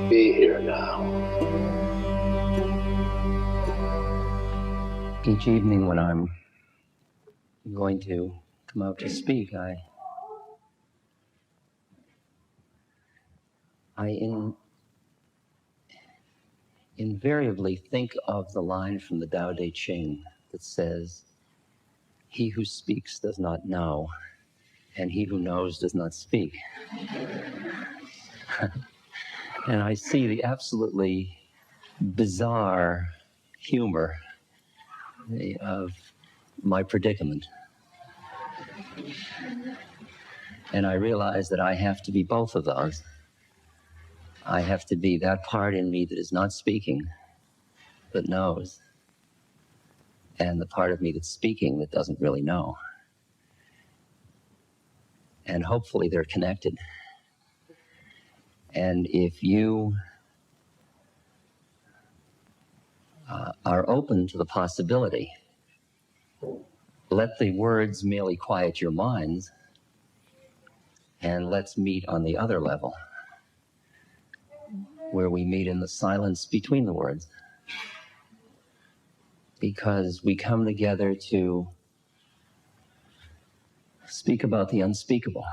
Be here now. Each evening when I'm going to come out to speak, I invariably think of the line from the Tao Te Ching that says, "He who speaks does not know, and he who knows does not speak." And I see the absolutely bizarre humor of my predicament. And I realize that I have to be both of those. I have to be that part in me that is not speaking, but knows, and the part of me that's speaking that doesn't really know. And hopefully they're connected. And if you are open to the possibility, let the words merely quiet your minds, and let's meet on the other level, where we meet in the silence between the words. Because we come together to speak about the unspeakable.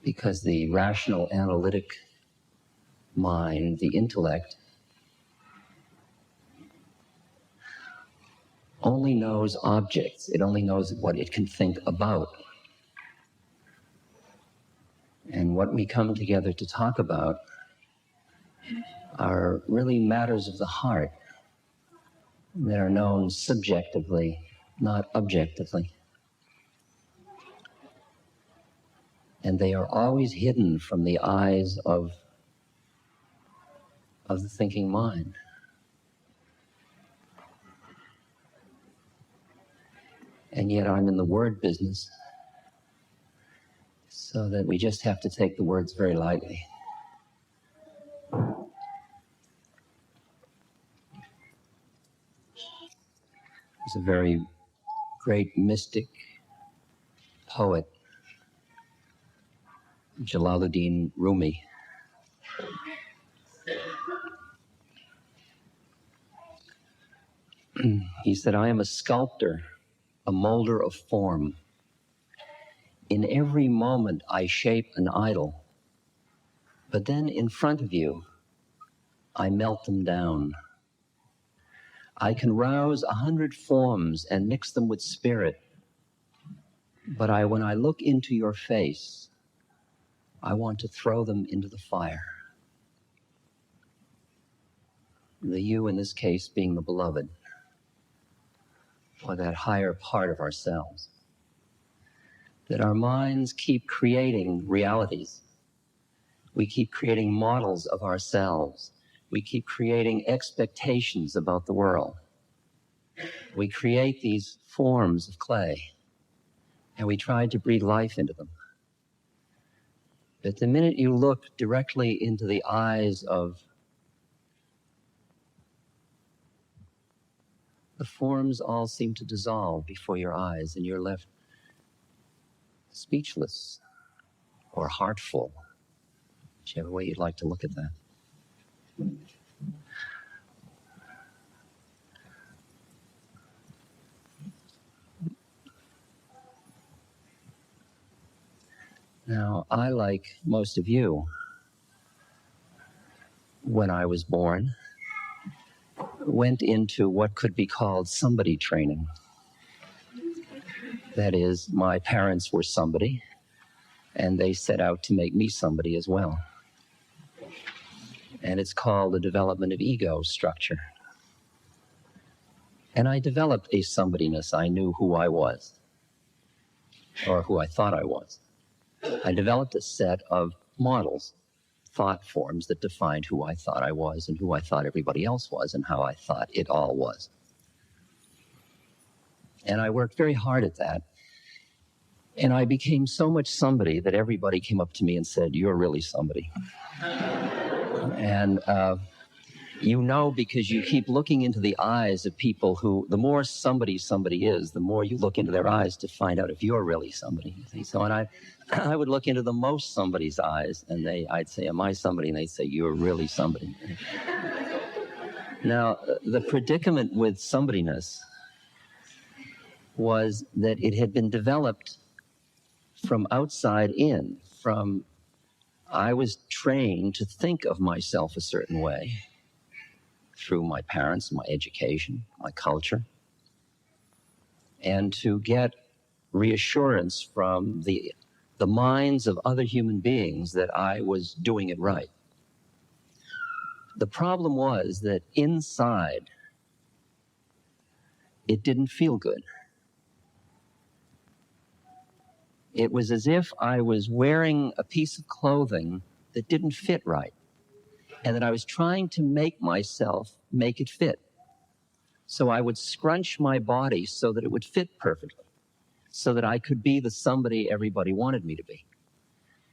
Because the rational, analytic mind, the intellect, only knows objects. It only knows what it can think about. And what we come together to talk about are really matters of the heart that are known subjectively, not objectively. And they are always hidden from the eyes of the thinking mind. And yet I'm in the word business, so that we just have to take the words very lightly. There's a very great mystic poet, Jalaluddin Rumi. He said, "I am a sculptor, a molder of form. In every moment I shape an idol, but then in front of you, I melt them down. I can rouse 100 forms and mix them with spirit, but when I look into your face, I want to throw them into the fire." The you in this case being the beloved, or that higher part of ourselves. That our minds keep creating realities. We keep creating models of ourselves. We keep creating expectations about the world. We create these forms of clay, and we try to breathe life into them. But the minute you look directly into the eyes of the forms, all seem to dissolve before your eyes, and you're left speechless or heartful, whichever way you'd like to look at that. Now, I, like most of you, when I was born, went into what could be called somebody training. That is, my parents were somebody, and they set out to make me somebody as well. And it's called the development of ego structure. And I developed a somebody-ness. I knew who I was, or who I thought I was. I developed a set of models, thought forms that defined who I thought I was and who I thought everybody else was and how I thought it all was. And I worked very hard at that. And I became so much somebody that everybody came up to me and said, "You're really somebody." And You know, because you keep looking into the eyes of people who, the more somebody is, the more you look into their eyes to find out if you're really somebody. You see? So, and I would look into the most somebody's eyes, and I'd say, am I somebody? And they'd say, you're really somebody. Now, the predicament with somebody-ness was that it had been developed from outside in, I was trained to think of myself a certain way through my parents, my education, my culture, and to get reassurance from the minds of other human beings that I was doing it right. The problem was that inside, it didn't feel good. It was as if I was wearing a piece of clothing that didn't fit right, and that I was trying to make myself make it fit. So I would scrunch my body so that it would fit perfectly, so that I could be the somebody everybody wanted me to be.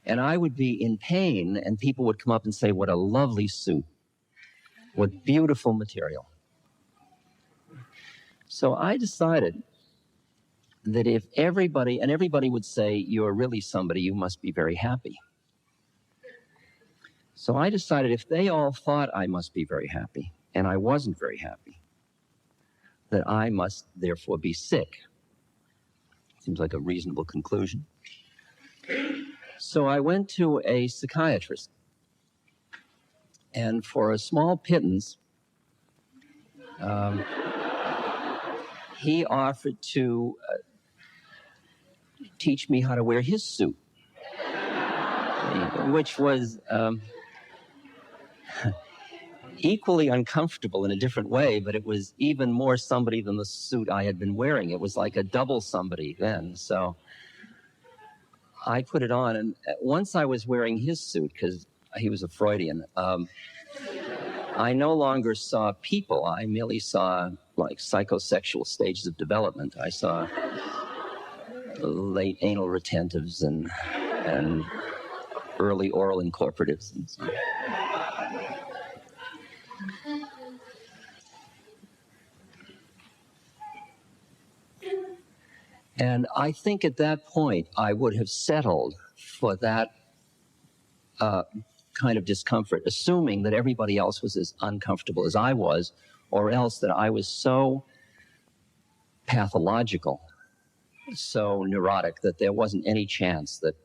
And I would be in pain, and people would come up and say, what a lovely suit, what beautiful material. So I decided that if everybody would say, you're really somebody, you must be very happy. So I decided if they all thought I must be very happy, and I wasn't very happy, that I must therefore be sick. Seems like a reasonable conclusion. So I went to a psychiatrist, and for a small pittance, he offered to teach me how to wear his suit, which was equally uncomfortable in a different way, but it was even more somebody than the suit I had been wearing. It was like a double somebody then. So I put it on, and once I was wearing his suit, because he was a Freudian, I no longer saw people. I merely saw like psychosexual stages of development. I saw late anal retentives and early oral incorporatives and so on. And I think at that point I would have settled for that kind of discomfort, assuming that everybody else was as uncomfortable as I was, or else that I was so pathological, so neurotic, that there wasn't any chance that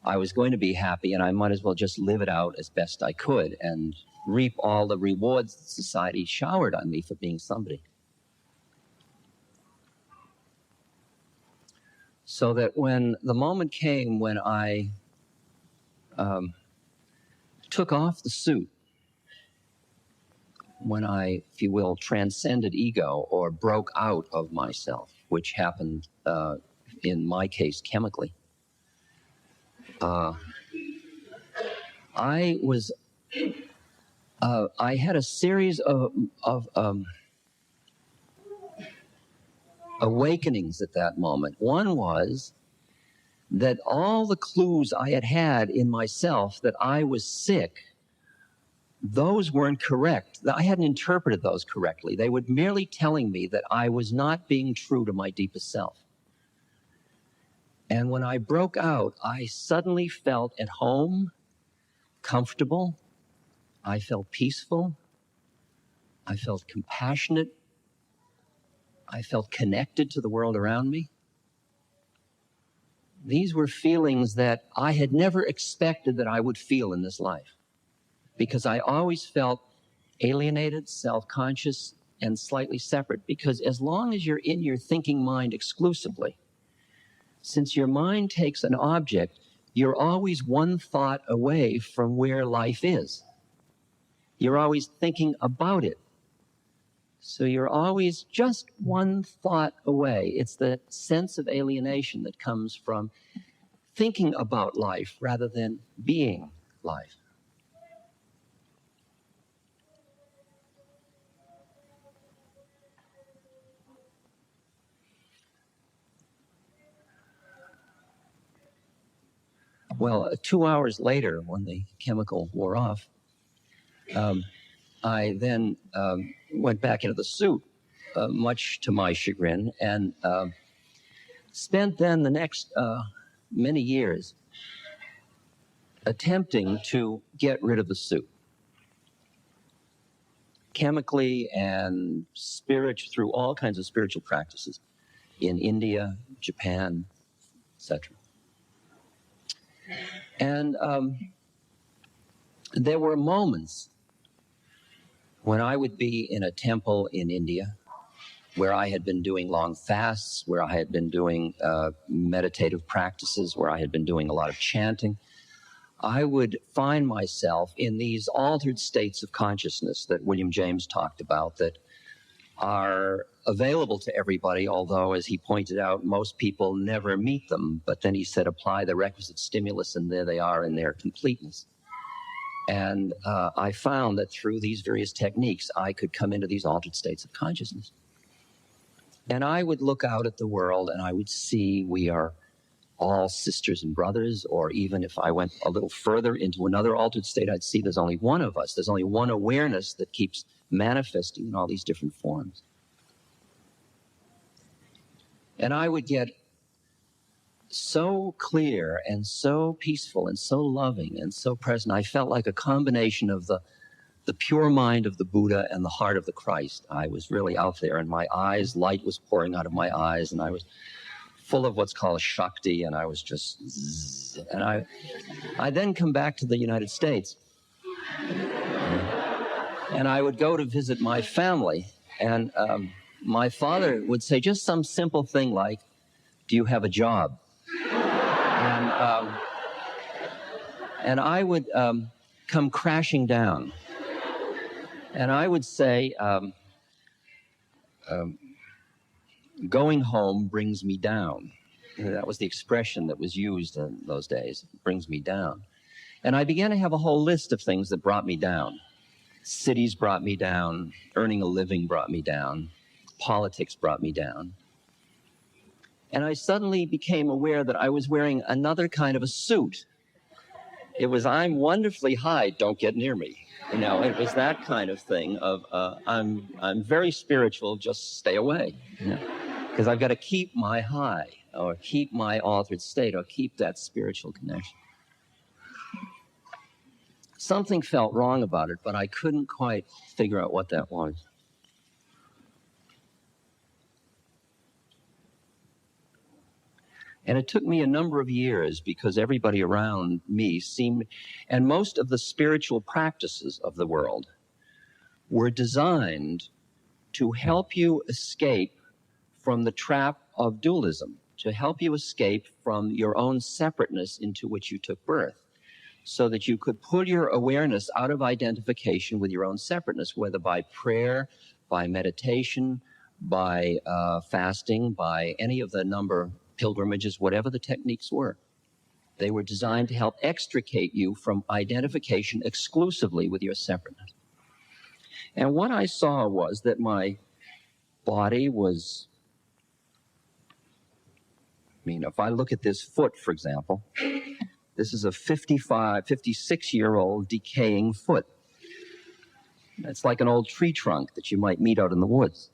I was going to be happy, and I might as well just live it out as best I could and reap all the rewards that society showered on me for being somebody. So that when the moment came when I took off the suit, when I, if you will, transcended ego or broke out of myself, which happened in my case chemically, I had a series of awakenings at that moment. One was that all the clues I had had in myself that I was sick, those weren't correct. I hadn't interpreted those correctly. They were merely telling me that I was not being true to my deepest self. And when I broke out, I suddenly felt at home, comfortable. I felt peaceful. I felt compassionate. I felt connected to the world around me. These were feelings that I had never expected that I would feel in this life, because I always felt alienated, self-conscious, and slightly separate. Because as long as you're in your thinking mind exclusively, since your mind takes an object, you're always one thought away from where life is. You're always thinking about it. So you're always just one thought away. It's the sense of alienation that comes from thinking about life rather than being life. Well, 2 hours later, when the chemical wore off, I then went back into the suit, much to my chagrin, and spent then the next many years attempting to get rid of the suit, chemically and through all kinds of spiritual practices in India, Japan, etc. And there were moments when I would be in a temple in India where I had been doing long fasts, where I had been doing meditative practices, where I had been doing a lot of chanting. I would find myself in these altered states of consciousness that William James talked about that are available to everybody, although, as he pointed out, most people never meet them. But then he said, apply the requisite stimulus, and there they are in their completeness. And I found that through these various techniques, I could come into these altered states of consciousness. And I would look out at the world, and I would see we are all sisters and brothers, or even if I went a little further into another altered state, I'd see there's only one of us. There's only one awareness that keeps manifesting in all these different forms. And I would get so clear and so peaceful and so loving and so present. I felt like a combination of the pure mind of the Buddha and the heart of the Christ. I was really out there, and my eyes, light was pouring out of my eyes, and I was full of what's called Shakti, and I was just zzz. And I then come back to the United States, and I would go to visit my family, and my father would say just some simple thing like, do you have a job? And I would come crashing down, and I would say, going home brings me down. That was the expression that was used in those days, brings me down. And I began to have a whole list of things that brought me down. Cities brought me down, earning a living brought me down, politics brought me down. And I suddenly became aware that I was wearing another kind of a suit. It was, I'm wonderfully high, don't get near me. You know, it was that kind of thing of, I'm very spiritual, just stay away. You know? Because I've got to keep my high, or keep my altered state, or keep that spiritual connection. Something felt wrong about it, but I couldn't quite figure out what that was. And it took me a number of years because everybody around me seemed, and most of the spiritual practices of the world were designed to help you escape from the trap of dualism, to help you escape from your own separateness into which you took birth, so that you could pull your awareness out of identification with your own separateness, whether by prayer, by meditation, by fasting, by any of the number pilgrimages, whatever the techniques were. They were designed to help extricate you from identification exclusively with your separateness. And what I saw was that my body was, if I look at this foot, for example, this is a 56-year-old decaying foot. It's like an old tree trunk that you might meet out in the woods.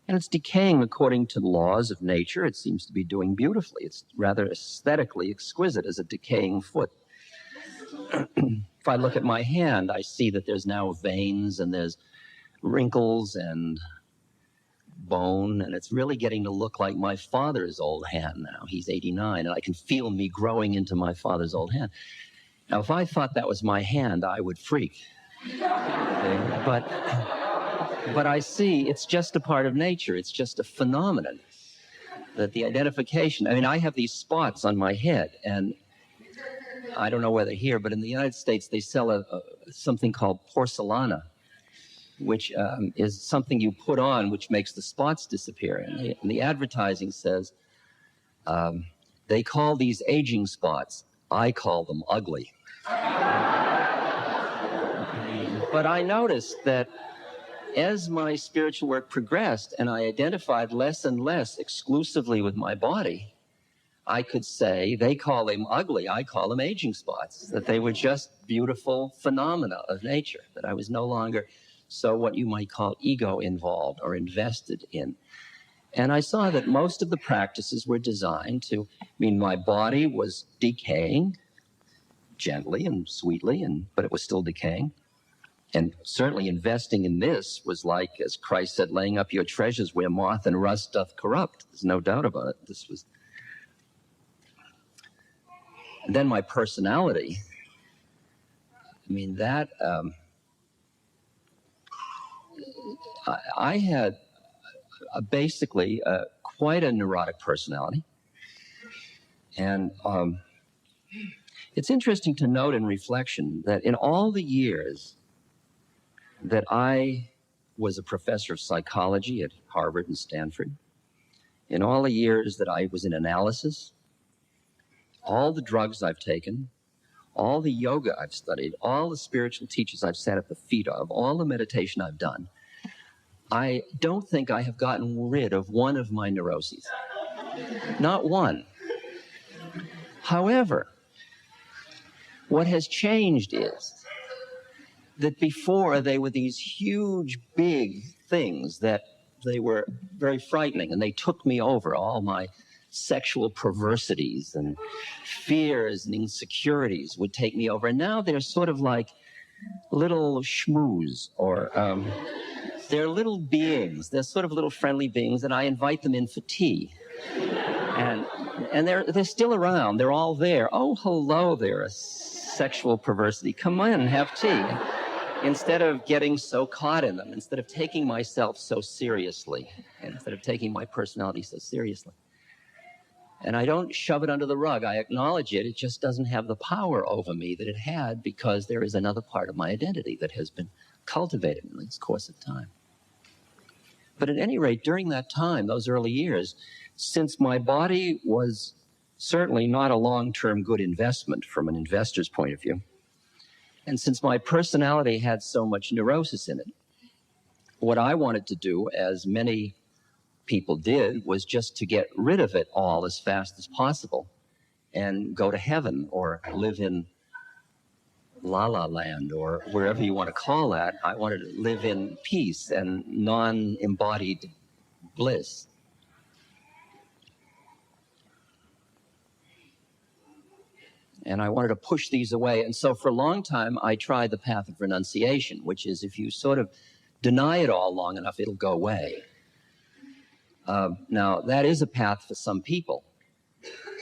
And it's decaying according to the laws of nature. It seems to be doing beautifully. It's rather aesthetically exquisite as a decaying foot. If I look at my hand, I see that there's now veins and there's wrinkles and bone, and it's really getting to look like my father's old hand now. He's 89, and I can feel me growing into my father's old hand. Now, if I thought that was my hand, I would freak. But I see it's just a part of nature. It's just a phenomenon that the identification, I have these spots on my head, and I don't know whether here, but in the United States, they sell something called porcelana, which is something you put on which makes the spots disappear. And the advertising says, they call these aging spots. I call them ugly. But I noticed that as my spiritual work progressed and I identified less and less exclusively with my body, I could say, they call them ugly, I call them aging spots, that they were just beautiful phenomena of nature, that I was no longer So what you might call ego involved or invested in. And I saw that most of the practices were designed to, my body was decaying gently and sweetly, but it was still decaying. And certainly investing in this was like, as Christ said, laying up your treasures where moth and rust doth corrupt. There's no doubt about it. This was. And then my personality, I had basically quite a neurotic personality. And it's interesting to note in reflection that in all the years that I was a professor of psychology at Harvard and Stanford, in all the years that I was in analysis, all the drugs I've taken, all the yoga I've studied, all the spiritual teachers I've sat at the feet of, all the meditation I've done, I don't think I have gotten rid of one of my neuroses. Not one. However, what has changed is that before they were these huge, big things that they were very frightening, and they took me over, all my sexual perversities and fears and insecurities would take me over. And now they're sort of like little schmooze, or they're little beings. They're sort of little friendly beings, and I invite them in for tea. And they're still around. They're all there. Oh, hello there, a sexual perversity. Come on and have tea. Instead of getting so caught in them, instead of taking myself so seriously, instead of taking my personality so seriously. And I don't shove it under the rug. I acknowledge it. It just doesn't have the power over me that it had, because there is another part of my identity that has been cultivated in this course of time. But at any rate, during that time, those early years, since my body was certainly not a long-term good investment from an investor's point of view, and since my personality had so much neurosis in it, what I wanted to do, as many people did, was just to get rid of it all as fast as possible and go to heaven or live in La La Land or wherever you want to call that. I wanted to live in peace and non-embodied bliss. And I wanted to push these away. And so for a long time, I tried the path of renunciation, which is if you sort of deny it all long enough, it'll go away. Now, that is a path for some people,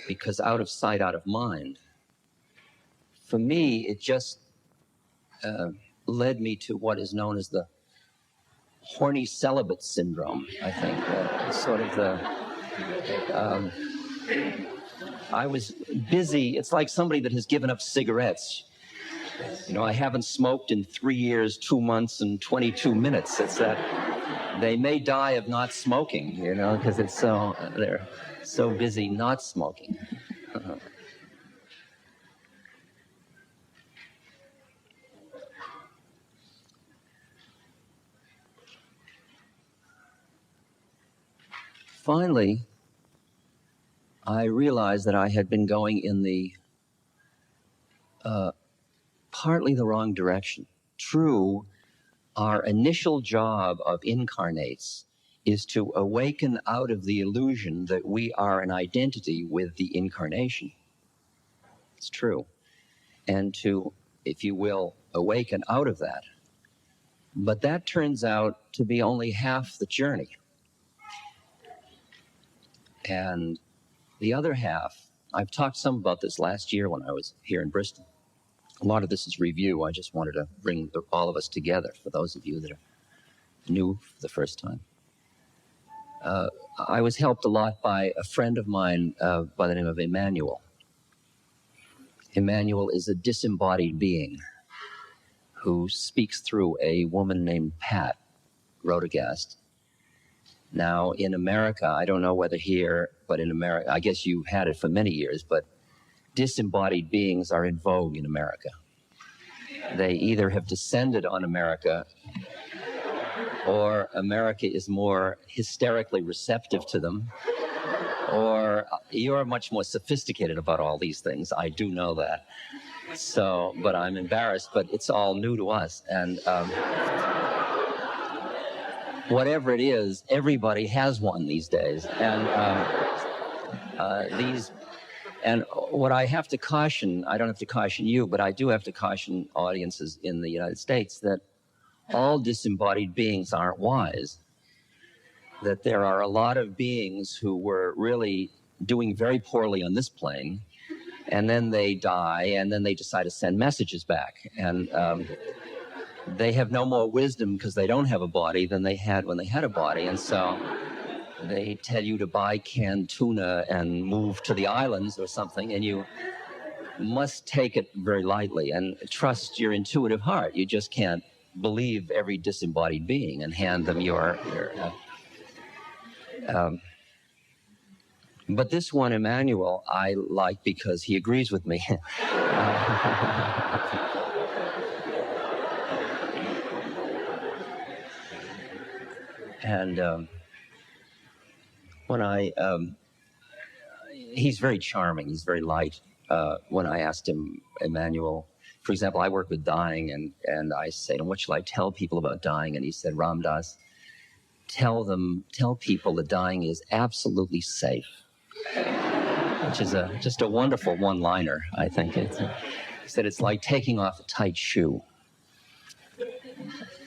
because out of sight, out of mind. For me, it just led me to what is known as the horny celibate syndrome, I think. Sort of the... I was busy. It's like somebody that has given up cigarettes. I haven't smoked in 3 years, 2 months, and 22 minutes. It's that they may die of not smoking, because they're so busy not smoking. Finally, I realized that I had been going in the partly the wrong direction. True, our initial job of incarnates is to awaken out of the illusion that we are an identity with the incarnation. It's true. And to, if you will, awaken out of that. But that turns out to be only half the journey. And the other half, I've talked some about this last year when I was here in Bristol. A lot of this is review. I just wanted to bring all of us together for those of you that are new for the first time. I was helped a lot by a friend of mine by the name of Emanuel. Emanuel is a disembodied being who speaks through a woman named Pat Rodegast. Now, in America, I don't know whether here, but in America, I guess you've had it for many years, but disembodied beings are in vogue in America. They either have descended on America, or America is more hysterically receptive to them, or you're much more sophisticated about all these things. I do know that. So, but I'm embarrassed, but it's all new to us. And whatever it is, everybody has one these days. And and what I have to caution, I don't have to caution you, but I do have to caution audiences in the United States that all disembodied beings aren't wise. That there are a lot of beings who were really doing very poorly on this plane, and then they die, and then they decide to send messages back. And they have no more wisdom because they don't have a body than they had when they had a body. And so they tell you to buy canned tuna and move to the islands or something, and you must take it very lightly and trust your intuitive heart. You just can't believe every disembodied being and hand them your but this one, Emanuel, I like because he agrees with me. And when he's very charming, he's very light. When I asked him, Emanuel, for example, I work with dying, and I say to him, what shall I tell people about dying? And he said, Ram Dass, tell people that dying is absolutely safe. Which is just a wonderful one-liner, I think. He said it's like taking off a tight shoe.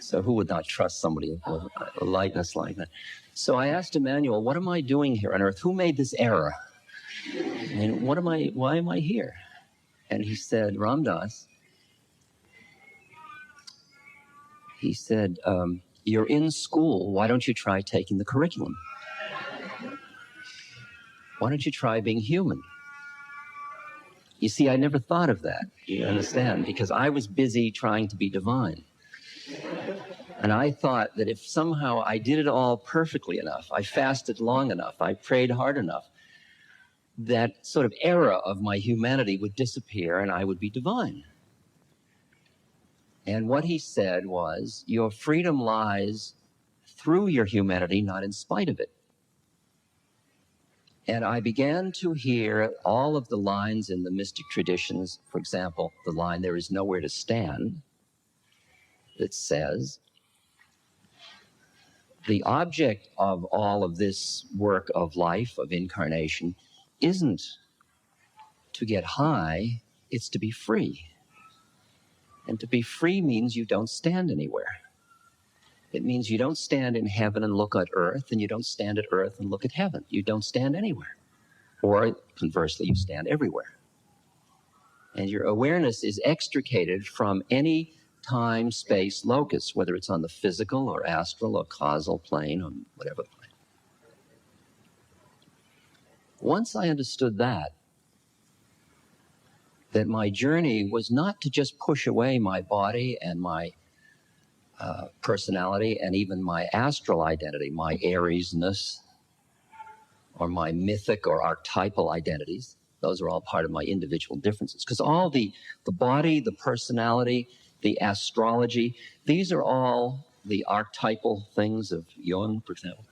So who would not trust somebody with a lightness like that? So I asked Emanuel, what am I doing here on earth? Who made this error? And why am I here? And he said, Ram Dass, he said, you're in school, why don't you try taking the curriculum? Why don't you try being human? You see, I never thought of that, you understand, because I was busy trying to be divine. And I thought that if somehow I did it all perfectly enough, I fasted long enough, I prayed hard enough, that sort of era of my humanity would disappear and I would be divine. And what he said was, your freedom lies through your humanity, not in spite of it. And I began to hear all of the lines in the mystic traditions. For example, the line, there is nowhere to stand, that says, the object of all of this work of life, of incarnation, isn't to get high, it's to be free. And to be free means you don't stand anywhere. It means you don't stand in heaven and look at earth, and you don't stand at earth and look at heaven. You don't stand anywhere. Or conversely, you stand everywhere. And your awareness is extricated from any time, space, locus, whether it's on the physical or astral or causal plane or whatever plane. Once I understood that my journey was not to just push away my body and my personality and even my astral identity, my Aries-ness, or my mythic or archetypal identities. Those are all part of my individual differences. Because all the body, the personality, the astrology, these are all the archetypal things of Jung, for example.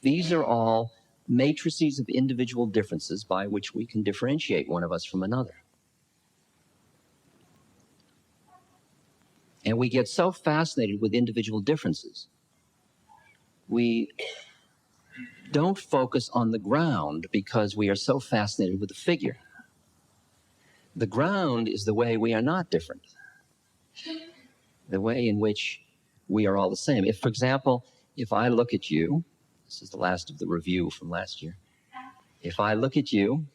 These are all matrices of individual differences by which we can differentiate one of us from another. And we get so fascinated with individual differences, we don't focus on the ground because we are so fascinated with the figure. The ground is the way we are not different, the way in which we are all the same. If, for example, if I look at you, this is the last of the review from last year. If I look at you,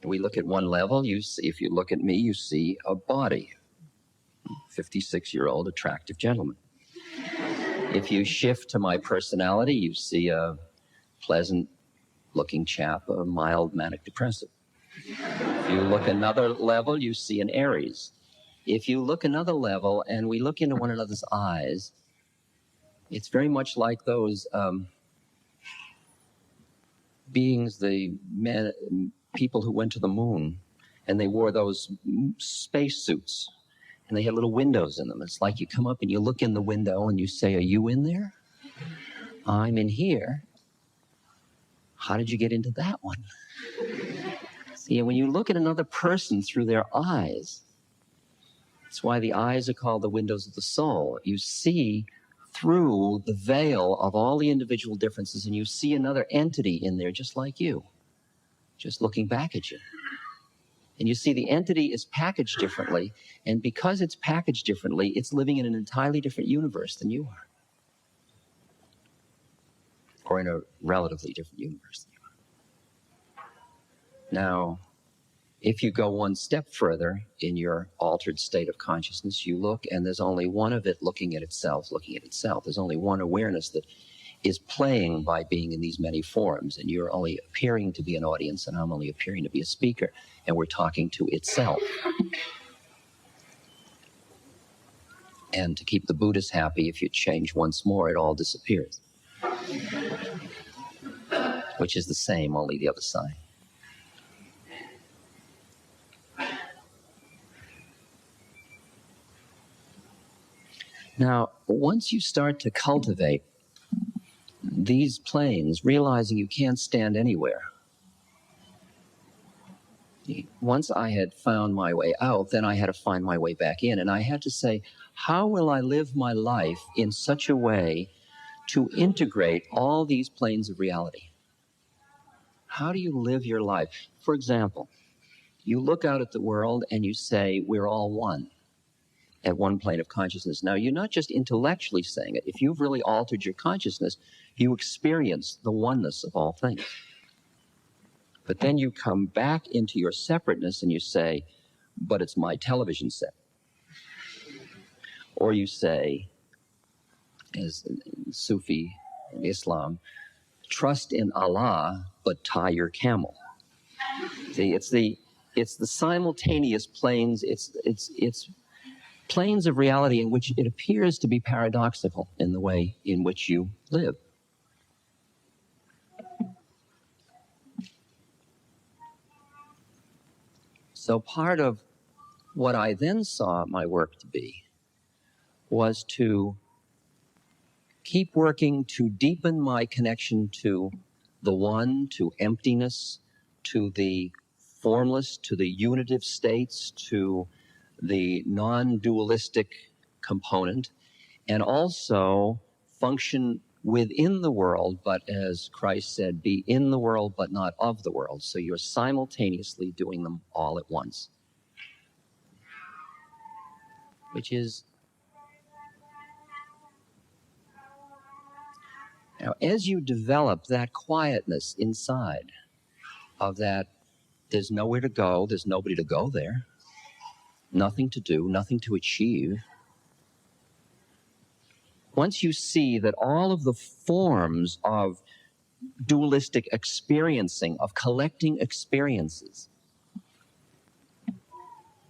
we look at one level, you see, if you look at me, you see a body, 56-year-old attractive gentleman. If you shift to my personality, you see a pleasant-looking chap, a mild manic depressive. If you look another level, you see an Aries. If you look another level and we look into one another's eyes, it's very much like those beings, the people who went to the moon, and they wore those space suits. And they had little windows in them. It's like you come up and you look in the window and you say, are you in there? I'm in here. How did you get into that one? See, when you look at another person through their eyes, that's why the eyes are called the windows of the soul. You see through the veil of all the individual differences, and you see another entity in there just like you, just looking back at you. And you see the entity is packaged differently, and because it's packaged differently, it's living in an entirely different universe than you are. Or in a relatively different universe than you are. Now, if you go one step further in your altered state of consciousness, you look, and there's only one of it looking at itself, looking at itself. There's only one awareness that is playing by being in these many forms, and you're only appearing to be an audience, and I'm only appearing to be a speaker, and we're talking to itself. And to keep the Buddhists happy, if you change once more, it all disappears. Which is the same, only the other side. Now, once you start to cultivate these planes, realizing you can't stand anywhere. Once I had found my way out, then I had to find my way back in. And I had to say, how will I live my life in such a way to integrate all these planes of reality? How do you live your life? For example, you look out at the world and you say, we're all one at one plane of consciousness. Now, you're not just intellectually saying it. If you've really altered your consciousness, you experience the oneness of all things. But then you come back into your separateness and you say, but it's my television set. Or you say, as Sufi in Islam, trust in Allah, but tie your camel. See, it's the simultaneous planes, it's planes of reality in which it appears to be paradoxical in the way in which you live. So part of what I then saw my work to be was to keep working to deepen my connection to the one, to emptiness, to the formless, to the unitive states, to the non-dualistic component, and also function within the world, but as Christ said, be in the world, but not of the world. So you're simultaneously doing them all at once. Which is, now, as you develop that quietness inside of that, there's nowhere to go, there's nobody to go there, nothing to do, nothing to achieve. Once you see that all of the forms of dualistic experiencing, of collecting experiences,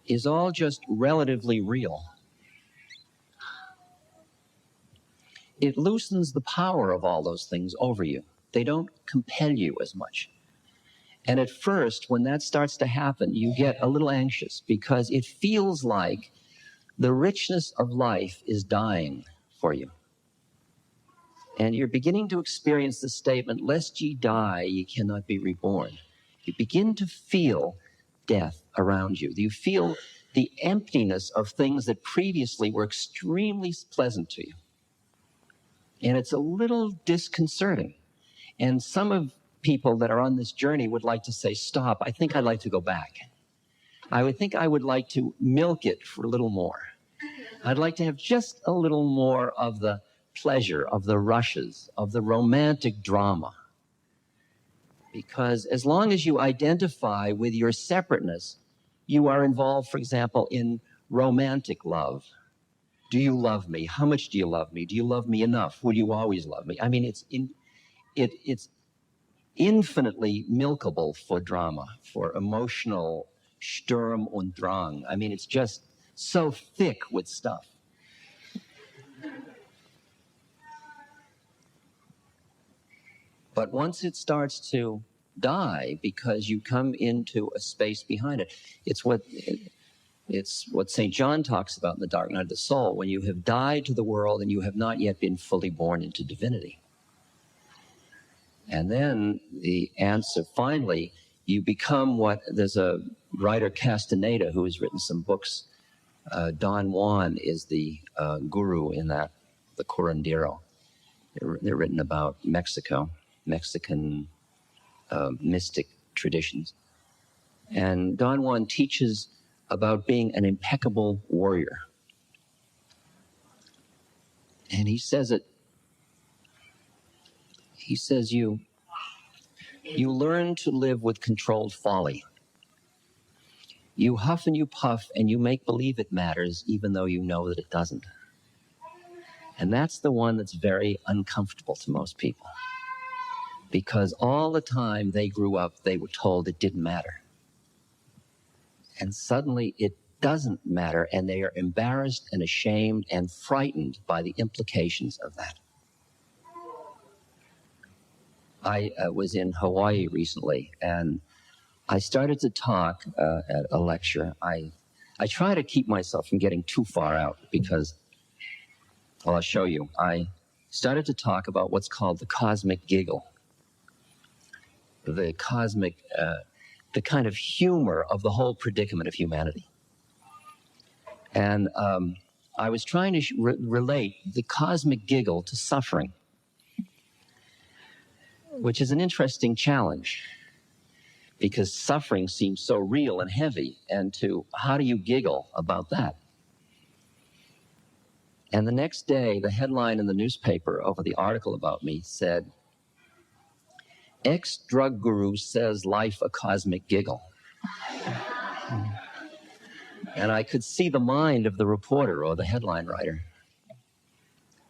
is all just relatively real, it loosens the power of all those things over you. They don't compel you as much. And at first, when that starts to happen, you get a little anxious because it feels like the richness of life is dying for you. And you're beginning to experience the statement, lest ye die, ye cannot be reborn. You begin to feel death around you. You feel the emptiness of things that previously were extremely pleasant to you. And it's a little disconcerting. And some of people that are on this journey would like to say, stop, I think I'd like to go back. I would think I would like to milk it for a little more. I'd like to have just a little more of the pleasure, of the rushes, of the romantic drama. Because as long as you identify with your separateness, you are involved, for example, in romantic love. Do you love me? How much do you love me? Do you love me enough? Will you always love me? I mean, it's infinitely milkable for drama, for emotional Sturm und Drang. I mean, it's just so thick with stuff. But once it starts to die, because you come into a space behind it, it's what St. John talks about in the Dark Night of the Soul, when you have died to the world and you have not yet been fully born into divinity. And then the answer, finally, you become what, there's a writer, Castaneda, who has written some books. Don Juan is the guru in that the curandero. They're written about Mexico, Mexican mystic traditions. And Don Juan teaches about being an impeccable warrior. And he says you learn to live with controlled folly. You huff and you puff and you make believe it matters even though you know that it doesn't. And that's the one that's very uncomfortable to most people. Because all the time they grew up, they were told it didn't matter. And suddenly it doesn't matter, and they are embarrassed and ashamed and frightened by the implications of that. I was in Hawaii recently, and I started to talk at a lecture. I try to keep myself from getting too far out because, well, I'll show you. I started to talk about what's called the cosmic giggle. The cosmic, the kind of humor of the whole predicament of humanity. And I was trying to relate the cosmic giggle to suffering, which is an interesting challenge because suffering seems so real and heavy, and how do you giggle about that? And the next day, the headline in the newspaper over the article about me said, "Ex-drug guru says life a cosmic giggle." And I could see the mind of the reporter or the headline writer,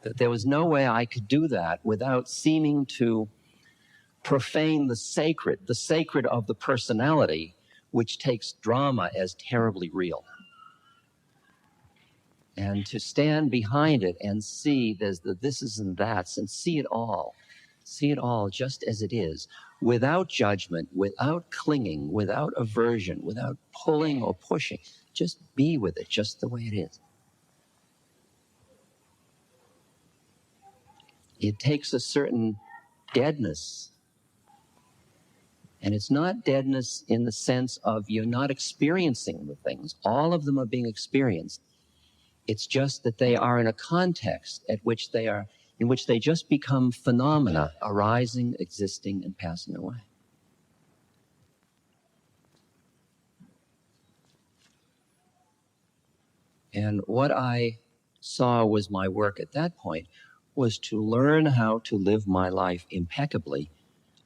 that there was no way I could do that without seeming to profane the sacred of the personality, which takes drama as terribly real. And to stand behind it and see there's the thises and that's, and see it all just as it is, without judgment, without clinging, without aversion, without pulling or pushing. Just be with it just the way it is. It takes a certain deadness. And it's not deadness in the sense of you're not experiencing the things. All of them are being experienced. It's just that they are in a context in which they just become phenomena, arising, existing, and passing away. And what I saw was my work at that point was to learn how to live my life impeccably,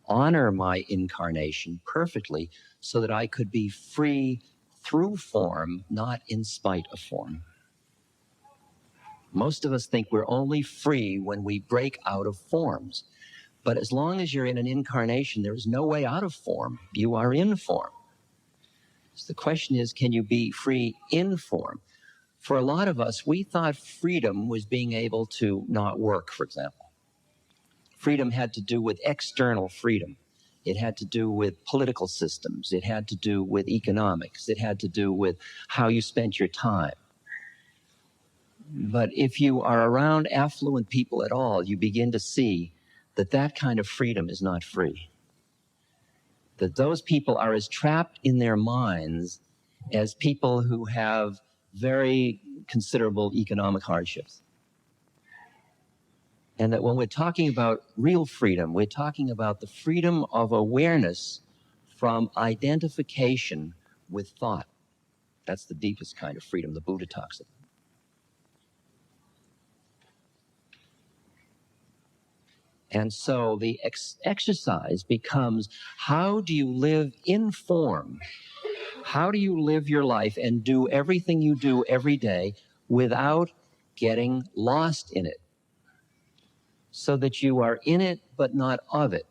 honor my incarnation perfectly, so that I could be free through form, not in spite of form. Most of us think we're only free when we break out of forms. But as long as you're in an incarnation, there is no way out of form. You are in form. So the question is, can you be free in form? For a lot of us, we thought freedom was being able to not work, for example. Freedom had to do with external freedom. It had to do with political systems. It had to do with economics. It had to do with how you spent your time. But if you are around affluent people at all, you begin to see that that kind of freedom is not free. That those people are as trapped in their minds as people who have very considerable economic hardships. And that when we're talking about real freedom, we're talking about the freedom of awareness from identification with thought. That's the deepest kind of freedom the Buddha talks about. And so the exercise becomes, how do you live in form? How do you live your life and do everything you do every day without getting lost in it? So that you are in it, but not of it.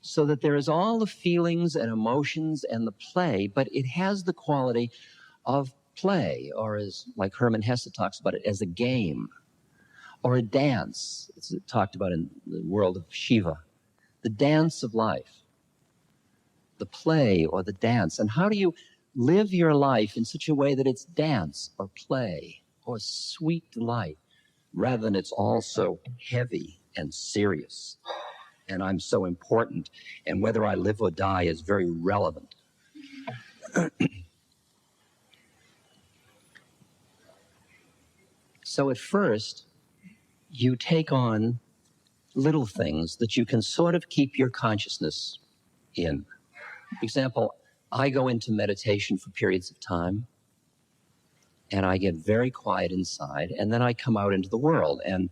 So that there is all the feelings and emotions and the play, but it has the quality of play, or as like Hermann Hesse talks about it, as a game. Or a dance. It's talked about in the world of Shiva. The dance of life. The play or the dance. And how do you live your life in such a way that it's dance or play or sweet delight, rather than it's all so heavy and serious, and I'm so important, and whether I live or die is very relevant. So at first, you take on little things that you can sort of keep your consciousness in. For example, I go into meditation for periods of time, and I get very quiet inside, and then I come out into the world, and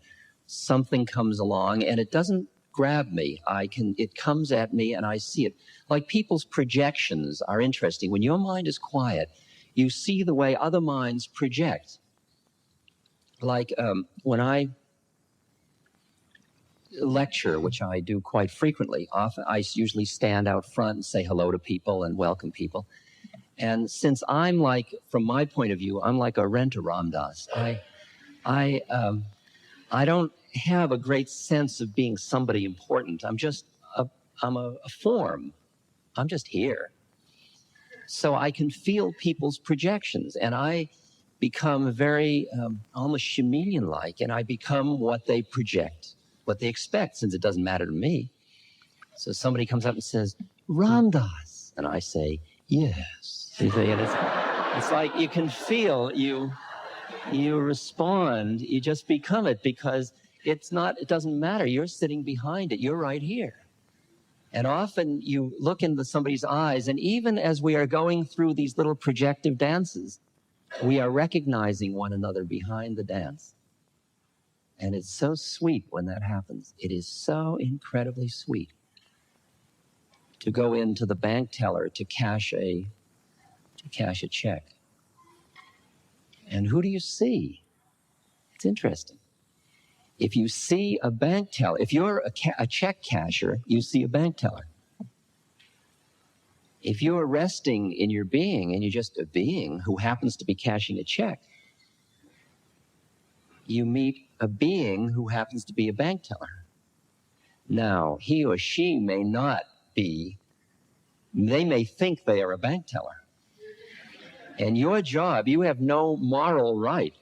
something comes along, and it doesn't grab me. It comes at me, and I see it. Like people's projections are interesting. When your mind is quiet, you see the way other minds project. Like when I lecture, which I do quite frequently, often I usually stand out front and say hello to people and welcome people. And since I'm like, from my point of view, I'm like a renter Ramdas. I don't have a great sense of being somebody important. I'm a form. I'm just here. So I can feel people's projections, and I become very almost chameleon-like, and I become what they project, what they expect, since it doesn't matter to me. So somebody comes up and says, Ramdas, and I say, yes. It's like you can feel, you respond, you just become it, because it doesn't matter. You're sitting behind it. You're right here. And often you look into somebody's eyes, and even as we are going through these little projective dances, we are recognizing one another behind the dance. And it's so sweet when that happens. It is so incredibly sweet to go into the bank teller to cash a check. And who do you see? It's interesting. If you see a bank teller, if you're a check casher, you see a bank teller. If you're resting in your being and you're just a being who happens to be cashing a check, you meet a being who happens to be a bank teller. Now, he or she may not be, they may think they are a bank teller. And your job, you have no moral right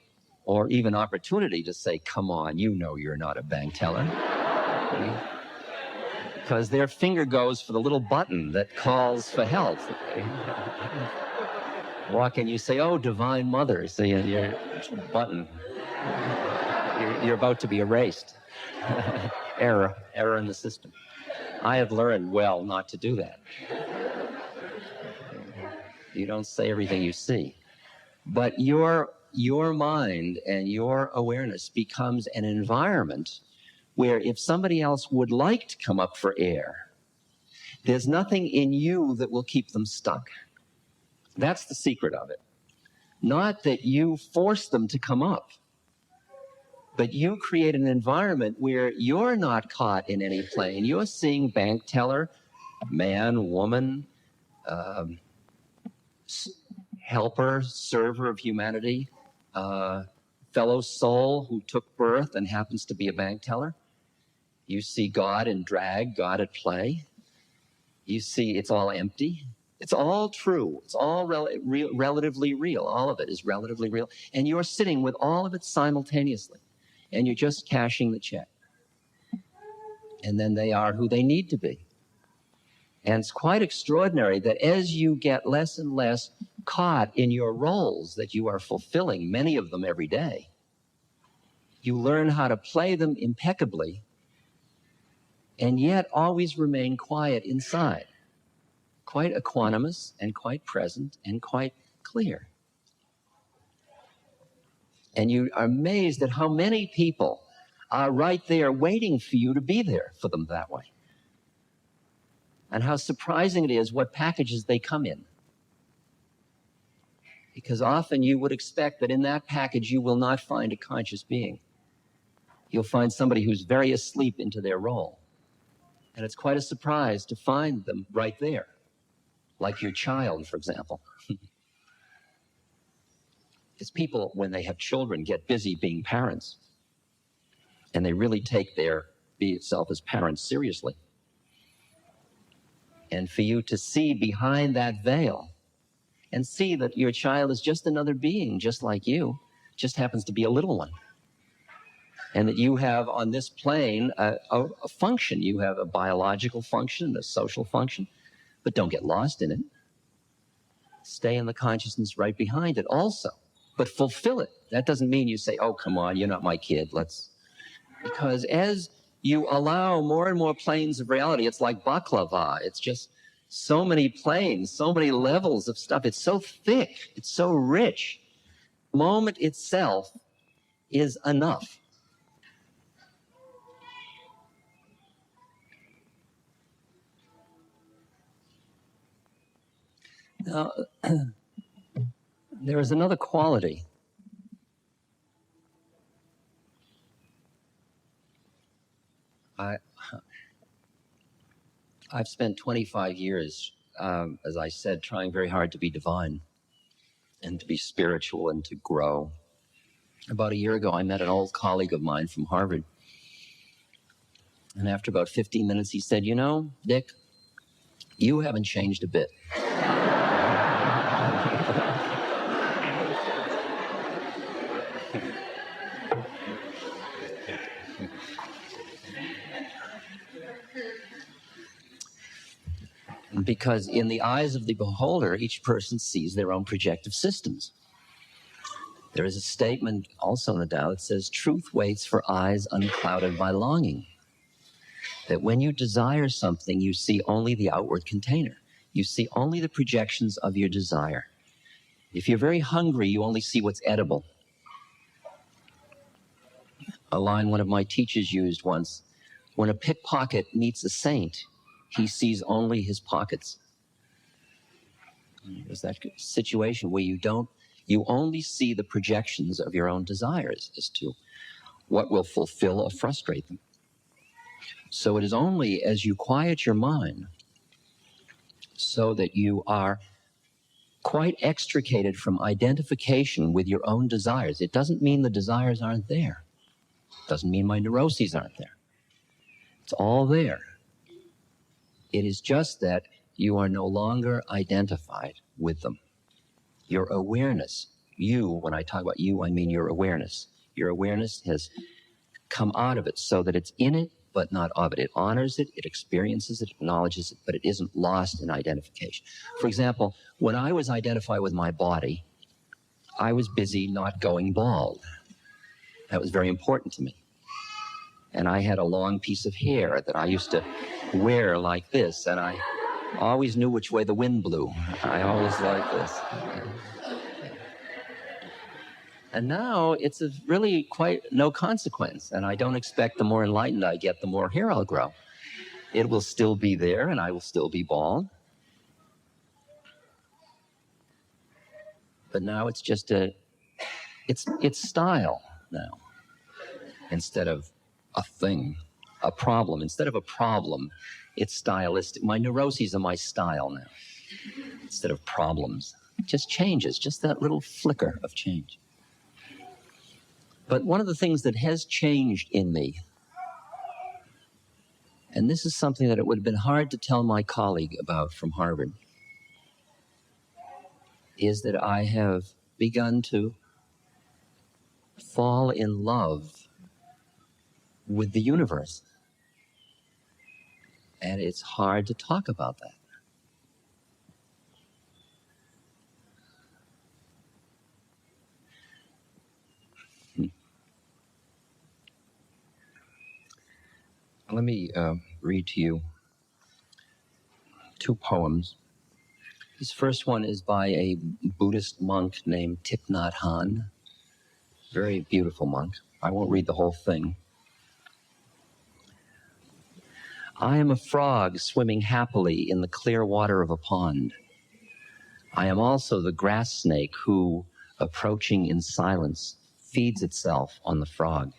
or even opportunity to say, come on, you know you're not a bank teller. Because their finger goes for the little button that calls for help. Walk in, you say, oh, Divine Mother, so your button. You're about to be erased. Error in the system. I have learned well not to do that. You don't say everything you see. But your mind and your awareness becomes an environment where if somebody else would like to come up for air, there's nothing in you that will keep them stuck. That's the secret of it. Not that you force them to come up, but you create an environment where you're not caught in any plane. You're seeing bank teller, man, woman, helper, server of humanity, fellow soul who took birth and happens to be a bank teller. You see God in drag, God at play. You see it's all empty. It's all true. It's all relatively real. All of it is relatively real. And you're sitting with all of it simultaneously. And you're just cashing the check. And then they are who they need to be. And it's quite extraordinary that as you get less and less caught in your roles that you are fulfilling, many of them every day, you learn how to play them impeccably and yet always remain quiet inside, quite equanimous and quite present and quite clear. And you are amazed at how many people are right there waiting for you to be there for them that way. And how surprising it is what packages they come in. Because often you would expect that in that package you will not find a conscious being. You'll find somebody who's very asleep into their role. And it's quite a surprise to find them right there. Like your child, for example. Because people, when they have children, get busy being parents. And they really take their be itself as parents seriously. And for you to see behind that veil and see that your child is just another being, just like you, just happens to be a little one. And that you have on this plane a function. You have a biological function, a social function, but don't get lost in it. Stay in the consciousness right behind it also, but fulfill it. That doesn't mean you say, oh, come on, you're not my kid. Because as you allow more and more planes of reality, it's like baklava. It's just so many planes, so many levels of stuff. It's so thick. It's so rich. The moment itself is enough. Now, there is another quality. I've spent 25 years, as I said, trying very hard to be divine and to be spiritual and to grow. About a year ago, I met an old colleague of mine from Harvard. And after about 15 minutes, he said, "You know, Dick, you haven't changed a bit." Because in the eyes of the beholder, each person sees their own projective systems. There is a statement also in the Tao that says, truth waits for eyes unclouded by longing. That when you desire something, you see only the outward container. You see only the projections of your desire. If you're very hungry, you only see what's edible. A line one of my teachers used once, when a pickpocket meets a saint, he sees only his pockets. There's that situation where you only see the projections of your own desires as to what will fulfill or frustrate them. So it is only as you quiet your mind so that you are quite extricated from identification with your own desires. It doesn't mean the desires aren't there. It doesn't mean my neuroses aren't there. It's all there. It is just that you are no longer identified with them. Your awareness, you, when I talk about you, I mean your awareness. Your awareness has come out of it so that it's in it, but not of it. It honors it, it experiences it, acknowledges it, but it isn't lost in identification. For example, when I was identified with my body, I was busy not going bald. That was very important to me. And I had a long piece of hair that I used to wear like this, and I always knew which way the wind blew. I always liked this. And now it's really quite no consequence, and I don't expect the more enlightened I get, the more hair I'll grow. It will still be there, and I will still be bald. But now it's just it's style now, instead of a thing, a problem. Instead of a problem, it's stylistic. My neuroses are my style now, instead of problems. It just changes, just that little flicker of change. But one of the things that has changed in me, and this is something that it would have been hard to tell my colleague about from Harvard, is that I have begun to fall in love with the universe. And it's hard to talk about that. Let me read to you two poems. This first one is by a Buddhist monk named Thich Nhat Hanh. Very beautiful monk. I won't read the whole thing. I am a frog swimming happily in the clear water of a pond. I am also the grass snake who, approaching in silence, feeds itself on the frog.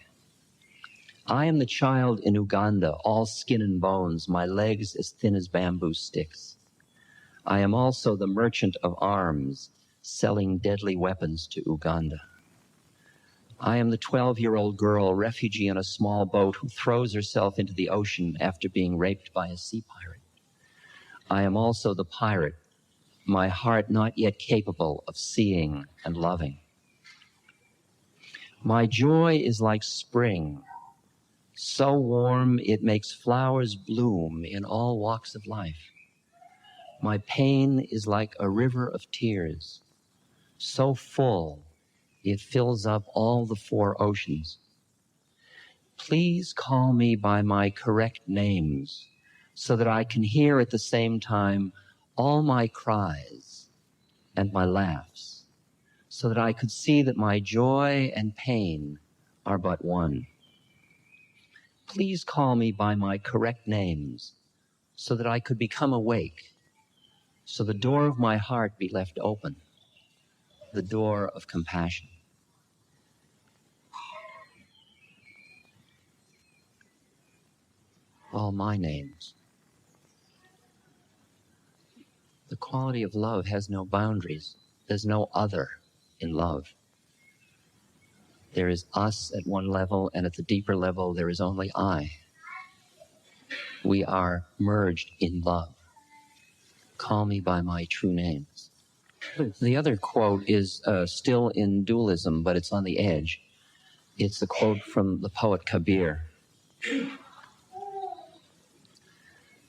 I am the child in Uganda, all skin and bones, my legs as thin as bamboo sticks. I am also the merchant of arms, selling deadly weapons to Uganda. I am the 12-year-old girl, refugee on a small boat, who throws herself into the ocean after being raped by a sea pirate. I am also the pirate, my heart not yet capable of seeing and loving. My joy is like spring, so warm it makes flowers bloom in all walks of life. My pain is like a river of tears, so full it fills up all the four oceans. Please call me by my correct names so that I can hear at the same time all my cries and my laughs, so that I could see that my joy and pain are but one. Please call me by my correct names so that I could become awake, so the door of my heart be left open, the door of compassion. All my names. The quality of love has no boundaries. There's no other in love. There is us at one level, and at the deeper level, there is only I. We are merged in love. Call me by my true names. The other quote is still in dualism, but it's on the edge. It's a quote from the poet Kabir.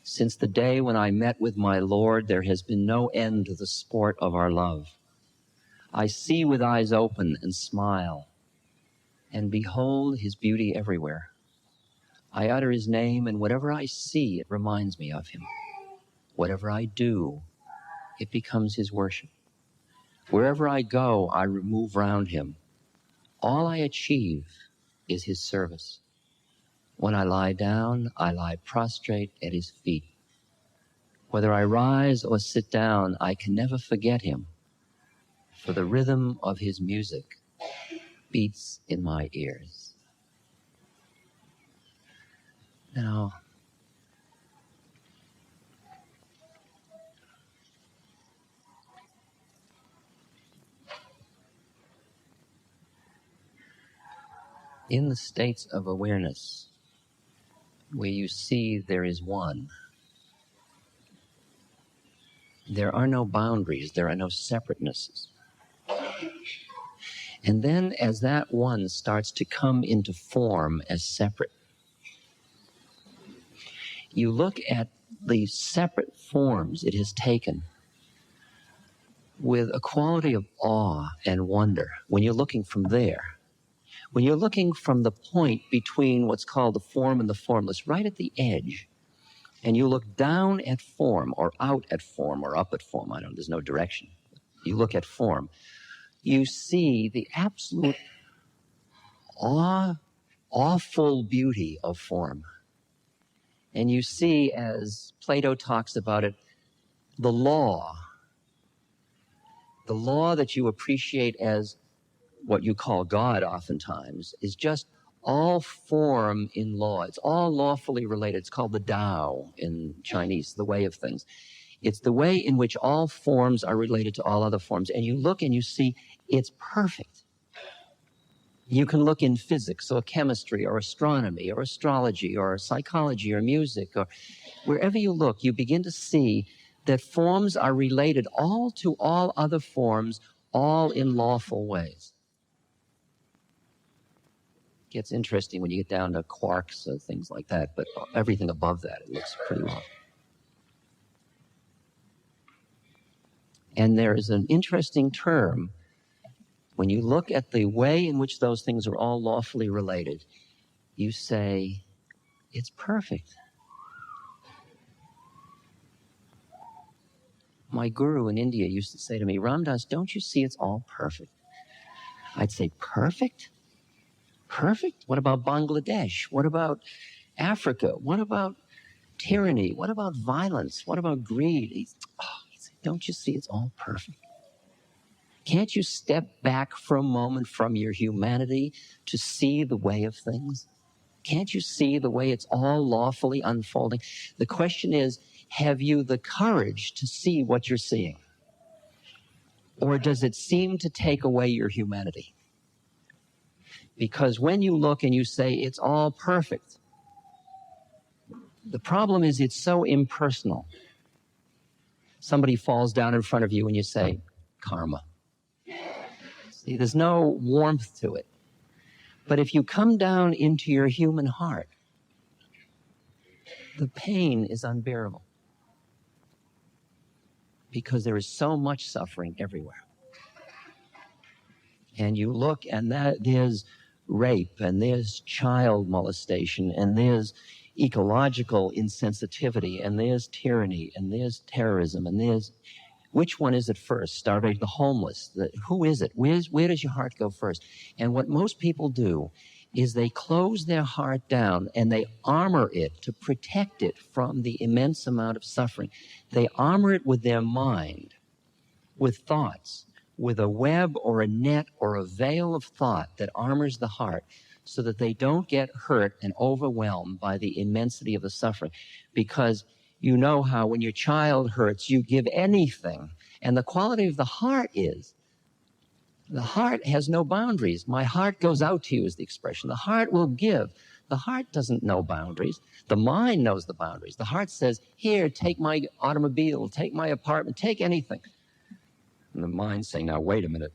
Since the day when I met with my Lord, there has been no end to the sport of our love. I see with eyes open and smile, and behold his beauty everywhere. I utter his name, and whatever I see, it reminds me of him. Whatever I do, it becomes his worship. Wherever I go, I move round him. All I achieve is his service. When I lie down, I lie prostrate at his feet. Whether I rise or sit down, I can never forget him, for the rhythm of his music beats in my ears. Now, in the states of awareness, where you see there is one, there are no boundaries, there are no separatenesses. And then as that one starts to come into form as separate, you look at the separate forms it has taken with a quality of awe and wonder when you're looking from there. When you're looking from the point between what's called the form and the formless, right at the edge, and you look down at form or out at form or up at form, there's no direction. You look at form, you see the absolute awful beauty of form. And you see, as Plato talks about it, the law that you appreciate as what you call God oftentimes is just all form in law. It's all lawfully related. It's called the Tao in Chinese, the way of things. It's the way in which all forms are related to all other forms. And you look and you see it's perfect. You can look in physics or chemistry or astronomy or astrology or psychology or music, or wherever you look, you begin to see that forms are related all to all other forms, all in lawful ways. It gets interesting when you get down to quarks or things like that, but everything above that, it looks pretty well. And there is an interesting term. When you look at the way in which those things are all lawfully related, you say, it's perfect. My guru in India used to say to me, Ramdas, don't you see it's all perfect? I'd say, perfect? Perfect? What about Bangladesh? What about Africa? What about tyranny? What about violence? What about greed? He said, don't you see it's all perfect? Can't you step back for a moment from your humanity to see the way of things? Can't you see the way it's all lawfully unfolding? The question is, have you the courage to see what you're seeing? Or does it seem to take away your humanity? Because when you look and you say it's all perfect, the problem is it's so impersonal. Somebody falls down in front of you and you say, karma. See, there's no warmth to it. But if you come down into your human heart, the pain is unbearable. Because there is so much suffering everywhere. And you look, and that is rape, and there's child molestation, and there's ecological insensitivity, and there's tyranny, and there's terrorism, and there's... Which one is it first? Starvation, the homeless. Who is it? Where does your heart go first? And what most people do is they close their heart down and they armor it to protect it from the immense amount of suffering. They armor it with their mind, with thoughts, with a web or a net or a veil of thought that armors the heart so that they don't get hurt and overwhelmed by the immensity of the suffering. Because you know how when your child hurts, you give anything. And the quality of the heart is, the heart has no boundaries. My heart goes out to you is the expression. The heart will give. The heart doesn't know boundaries. The mind knows the boundaries. The heart says, here, take my automobile, take my apartment, take anything. And the mind's saying, now, wait a minute,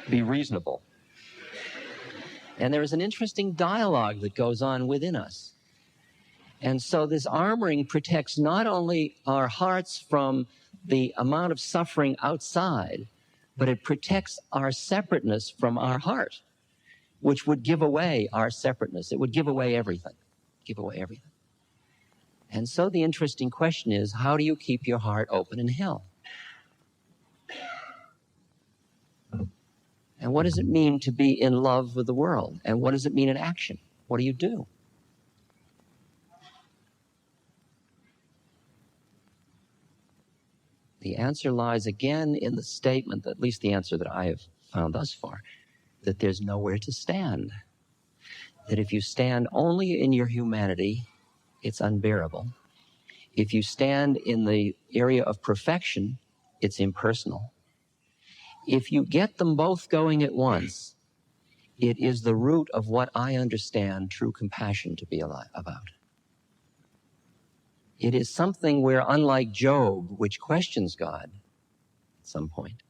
be reasonable. And there is an interesting dialogue that goes on within us. And so this armoring protects not only our hearts from the amount of suffering outside, but it protects our separateness from our heart, which would give away our separateness. It would give away everything, give away everything. And so the interesting question is, how do you keep your heart open in hell? And what does it mean to be in love with the world? And what does it mean in action? What do you do? The answer lies again in the statement, at least the answer that I have found thus far, that there's nowhere to stand. That if you stand only in your humanity, it's unbearable. If you stand in the area of perfection, it's impersonal. If you get them both going at once, it is the root of what I understand true compassion to be about. It is something where, unlike Job, which questions God at some point,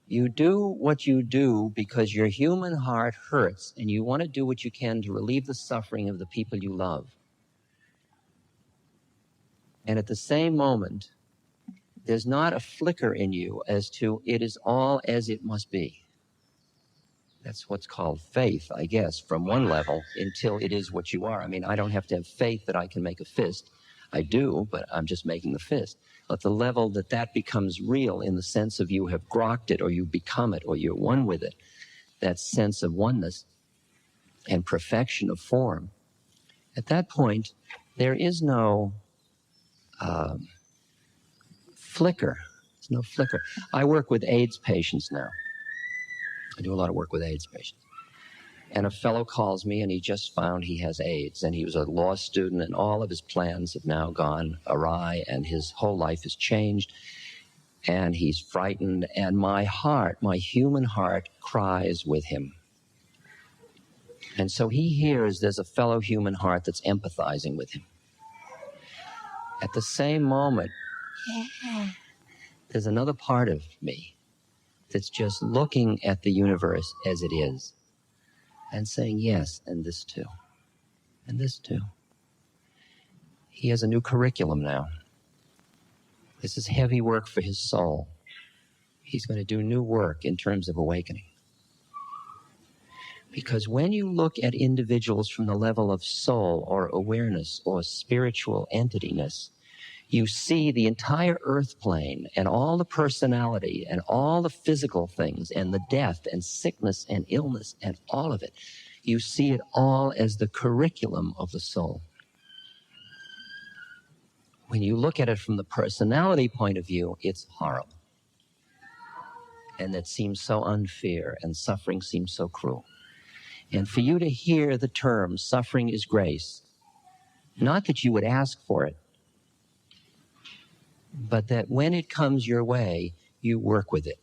you do what you do because your human heart hurts and you want to do what you can to relieve the suffering of the people you love. And at the same moment, there's not a flicker in you as to it is all as it must be. That's what's called faith, I guess, from one level, until it is what you are. I mean, I don't have to have faith that I can make a fist. I do, but I'm just making the fist. But the level that that becomes real in the sense of you have grokked it, or you become it, or you're one with it, that sense of oneness and perfection of form, at that point, there is no flicker. There's no flicker. I work with AIDS patients now. I do a lot of work with AIDS patients. And a fellow calls me, and he just found he has AIDS, and he was a law student, and all of his plans have now gone awry, and his whole life has changed, and he's frightened, and my heart, my human heart, cries with him. And so he hears there's a fellow human heart that's empathizing with him. At the same moment, there's another part of me that's just looking at the universe as it is and saying, yes, and this too, and this too. He has a new curriculum now. This is heavy work for his soul. He's going to do new work in terms of awakening. Because when you look at individuals from the level of soul or awareness or spiritual entityness, you see the entire earth plane and all the personality and all the physical things and the death and sickness and illness and all of it. You see it all as the curriculum of the soul. When you look at it from the personality point of view, it's horrible. And it seems so unfair, and suffering seems so cruel. And for you to hear the term, suffering is grace, not that you would ask for it, but that when it comes your way, you work with it.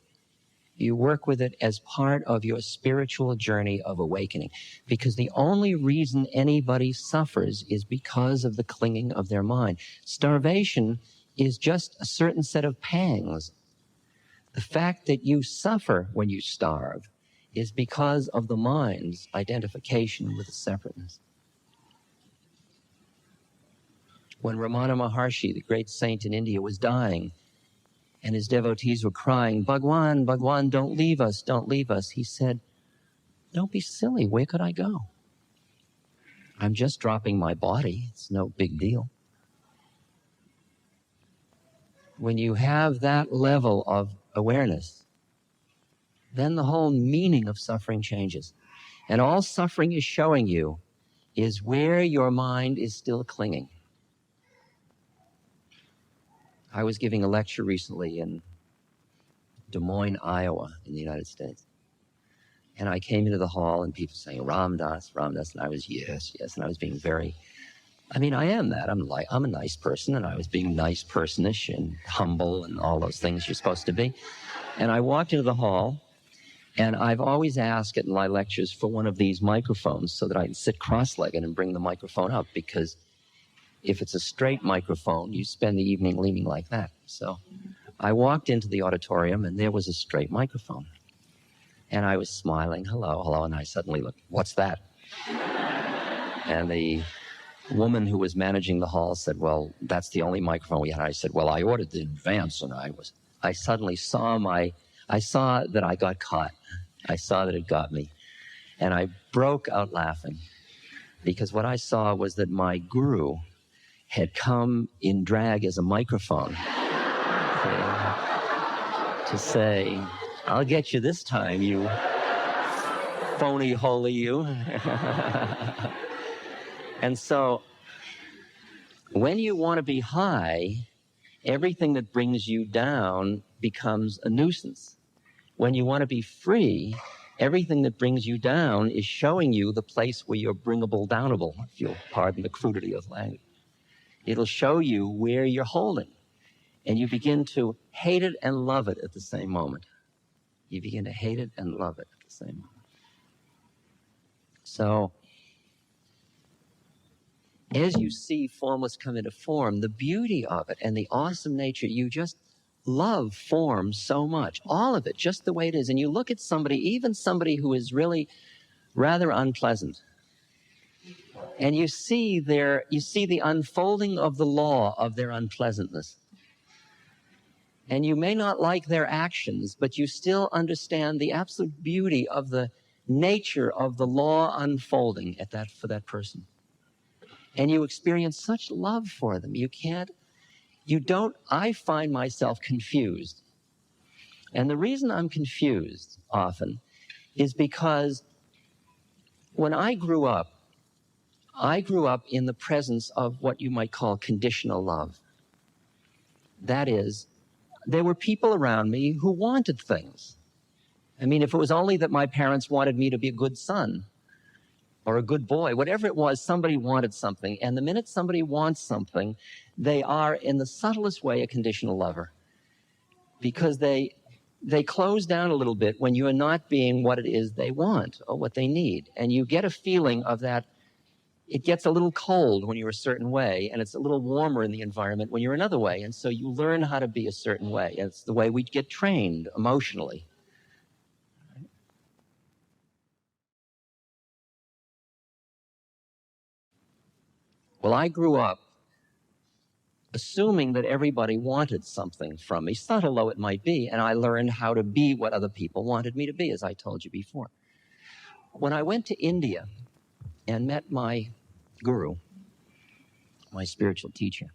You work with it as part of your spiritual journey of awakening. Because the only reason anybody suffers is because of the clinging of their mind. Starvation is just a certain set of pangs. The fact that you suffer when you starve is because of the mind's identification with the separateness. When Ramana Maharshi, the great saint in India, was dying, and his devotees were crying, Bhagwan, Bhagwan, don't leave us, he said, Don't be silly. Where could I go? I'm just dropping my body. It's no big deal. When you have that level of awareness, then the whole meaning of suffering changes. And all suffering is showing you is where your mind is still clinging. I was giving a lecture recently in Des Moines, Iowa, in the United States. And I came into the hall and people saying, Ram Dass, and I was, yes, and I was being very, I mean, I am that. I'm a nice person, and I was being nice personish and humble and all those things you're supposed to be. And I walked into the hall, and I've always asked in my lectures for one of these microphones so that I can sit cross-legged and bring the microphone up, because if it's a straight microphone, you spend the evening leaning like that. So I walked into the auditorium, and there was a straight microphone. And I was smiling, hello, and I suddenly looked, what's that? And the woman who was managing the hall said, well, that's the only microphone we had. I said, well, I ordered the advance, and I suddenly saw that I got caught. I saw that it got me. And I broke out laughing, because what I saw was that my guru had come in drag as a microphone to say, I'll get you this time, you phony holy you. And so when you want to be high, everything that brings you down becomes a nuisance. When you want to be free, everything that brings you down is showing you the place where you're bringable downable, if you'll pardon the crudity of language. It'll show you where you're holding, and you begin to hate it and love it at the same moment. You begin to hate it and love it at the same moment. So, as you see formless come into form, the beauty of it and the awesome nature, you just love form so much. All of it, just the way it is. And you look at somebody, even somebody who is really rather unpleasant, and you see the unfolding of the law of their unpleasantness. And you may not like their actions, but you still understand the absolute beauty of the nature of the law unfolding for that person. And you experience such love for them. I find myself confused. And the reason I'm confused often is because when I grew up in the presence of what you might call conditional love. That is, there were people around me who wanted things. I mean, if it was only that my parents wanted me to be a good son or a good boy, whatever it was, somebody wanted something. And the minute somebody wants something, they are, in the subtlest way, a conditional lover. Because they close down a little bit when you are not being what it is they want or what they need. And you get a feeling of that. It gets a little cold when you're a certain way, and it's a little warmer in the environment when you're another way. And so you learn how to be a certain way. It's the way we get trained emotionally. Well, I grew up assuming that everybody wanted something from me, subtle though it might be, and I learned how to be what other people wanted me to be, as I told you before. When I went to India and met my guru, my spiritual teacher,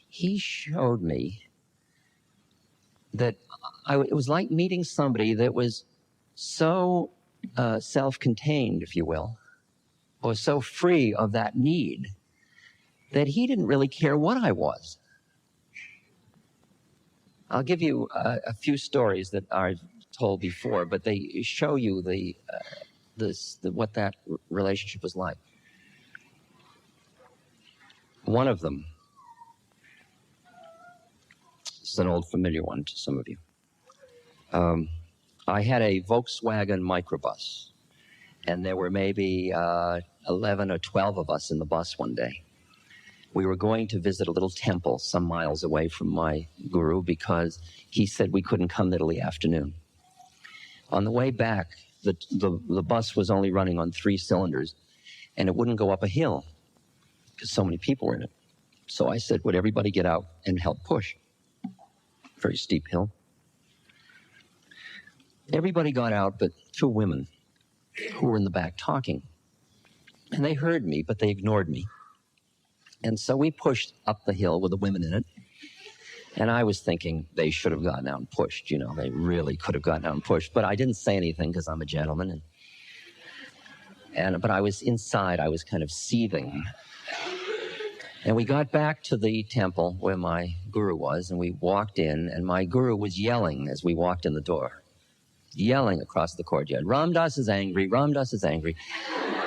he showed me that it was like meeting somebody that was so self-contained, if you will, or so free of that need, that he didn't really care what I was. I'll give you a few stories that I've told before, but they show you what that relationship was like. One of them is an old familiar one to some of you. I had a Volkswagen microbus, and there were maybe 11 or 12 of us in the bus one day. We were going to visit a little temple some miles away from my guru because he said we couldn't come there till the afternoon. On the way back, the bus was only running on 3 cylinders, and it wouldn't go up a hill because so many people were in it. So I said, would everybody get out and help push? Very steep hill. Everybody got out but 2 women. who were in the back talking. And they heard me, but they ignored me. And so we pushed up the hill with the women in it. And I was thinking they should have gotten out and pushed, you know, they really could have gotten out and pushed. But I didn't say anything because I'm a gentleman. But I was inside, I was kind of seething. And we got back to the temple where my guru was, and we walked in, and my guru was yelling as we walked in the door, yelling across the courtyard, Ram Dass is angry, Ram Dass is angry.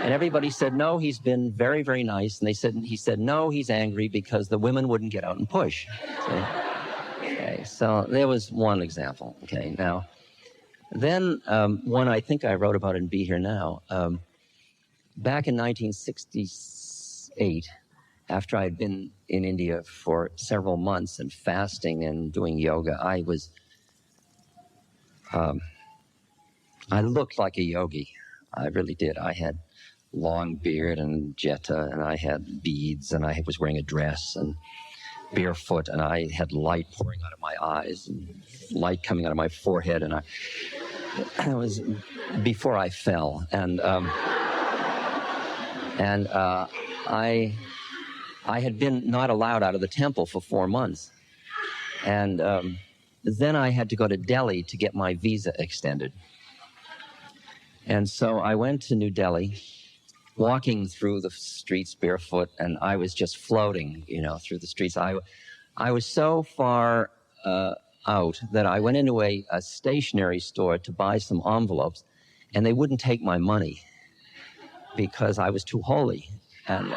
And everybody said, no, he's been very, very nice. And he said, no, he's angry because the women wouldn't get out and push. See? Okay, so there was one example. Okay, now, then one I think I wrote about in Be Here Now. Back in 1968, after I had been in India for several months and fasting and doing yoga, I looked like a yogi. I really did. I had long beard and jeta, and I had beads, and I was wearing a dress and barefoot, and I had light pouring out of my eyes and light coming out of my forehead, and I was before I fell, and I had been not allowed out of the temple for 4 months, and then I had to go to Delhi to get my visa extended. And so I went to New Delhi, walking through the streets barefoot, and I was just floating, you know, through the streets. I was so far out that I went into a stationery store to buy some envelopes, and they wouldn't take my money because I was too holy. And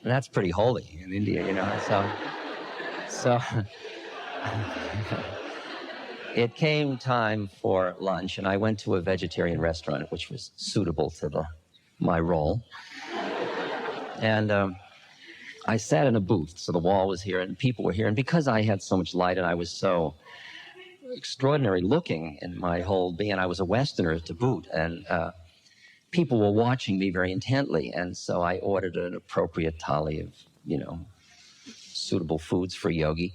that's pretty holy in India, you know. So it came time for lunch, and I went to a vegetarian restaurant, which was suitable to my role. And I sat in a booth, so the wall was here, and people were here. And because I had so much light, and I was so extraordinary looking in my whole being, I was a Westerner to boot, and people were watching me very intently. And so I ordered an appropriate thali of, you know, suitable foods for a yogi.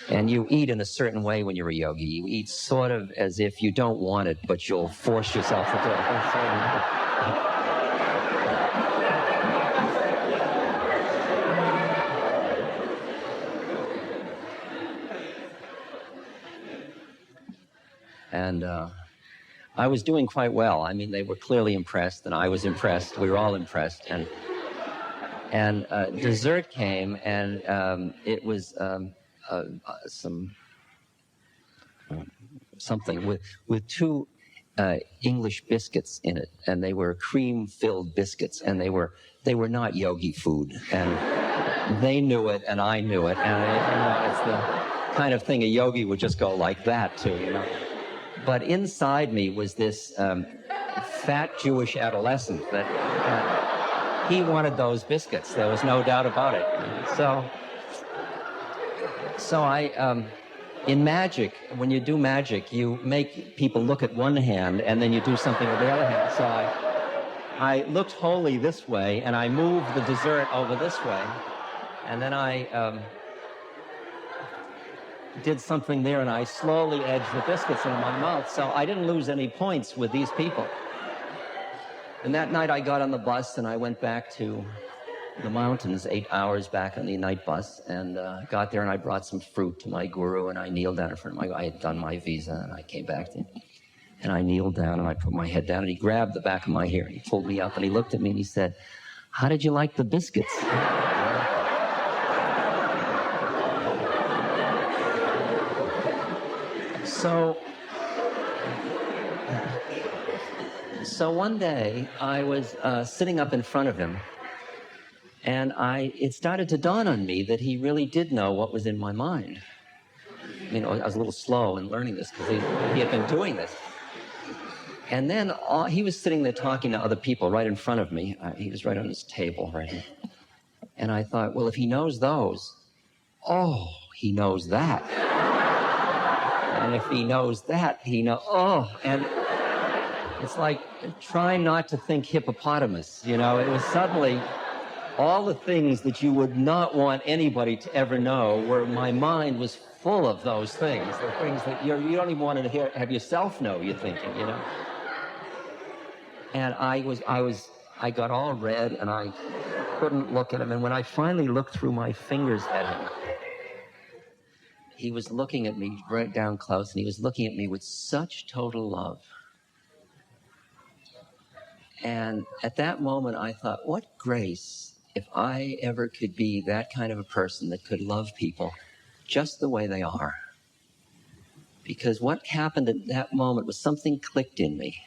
And you eat in a certain way when you're a yogi. You eat sort of as if you don't want it, but you'll force yourself to do it. And I was doing quite well. I mean, they were clearly impressed, and I was impressed. We were all impressed. And dessert came, and it was something with 2 English biscuits in it, and they were cream-filled biscuits, and they were not yogi food, and they knew it, and I knew it, and you know, it's the kind of thing a yogi would just go like that to, you know. But inside me was this fat Jewish adolescent that he wanted those biscuits. There was no doubt about it. So I, in magic, when you do magic, you make people look at one hand and then you do something with the other hand. So I looked holy this way, and I moved the dessert over this way, and then I did something there, and I slowly edged the biscuits into my mouth. So I didn't lose any points with these people. And that night I got on the bus, and I went back to the mountains, 8 hours back on the night bus, and got there, and I brought some fruit to my guru, and I kneeled down in front of I had done my visa, and I came back to him, and I kneeled down, and I put my head down, and he grabbed the back of my hair, and he pulled me up, and he looked at me, and he said, "How did you like the biscuits?" So one day I was sitting up in front of him, and it started to dawn on me that he really did know what was in my mind. You know, I was a little slow in learning this because he had been doing this. And then he was sitting there talking to other people right in front of me. He was right on his table right here. And I thought, well, if he knows those, he knows that. And if he knows that, and it's like trying not to think hippopotamus, you know. It was suddenly all the things that you would not want anybody to ever know, where my mind was full of those things, the things that you don't even want to have yourself know you're thinking, you know. And I got all red and I couldn't look at him. And when I finally looked through my fingers at him, he was looking at me right down close, and he was looking at me with such total love. And at that moment, I thought, what grace if I ever could be that kind of a person that could love people just the way they are. Because what happened at that moment was something clicked in me,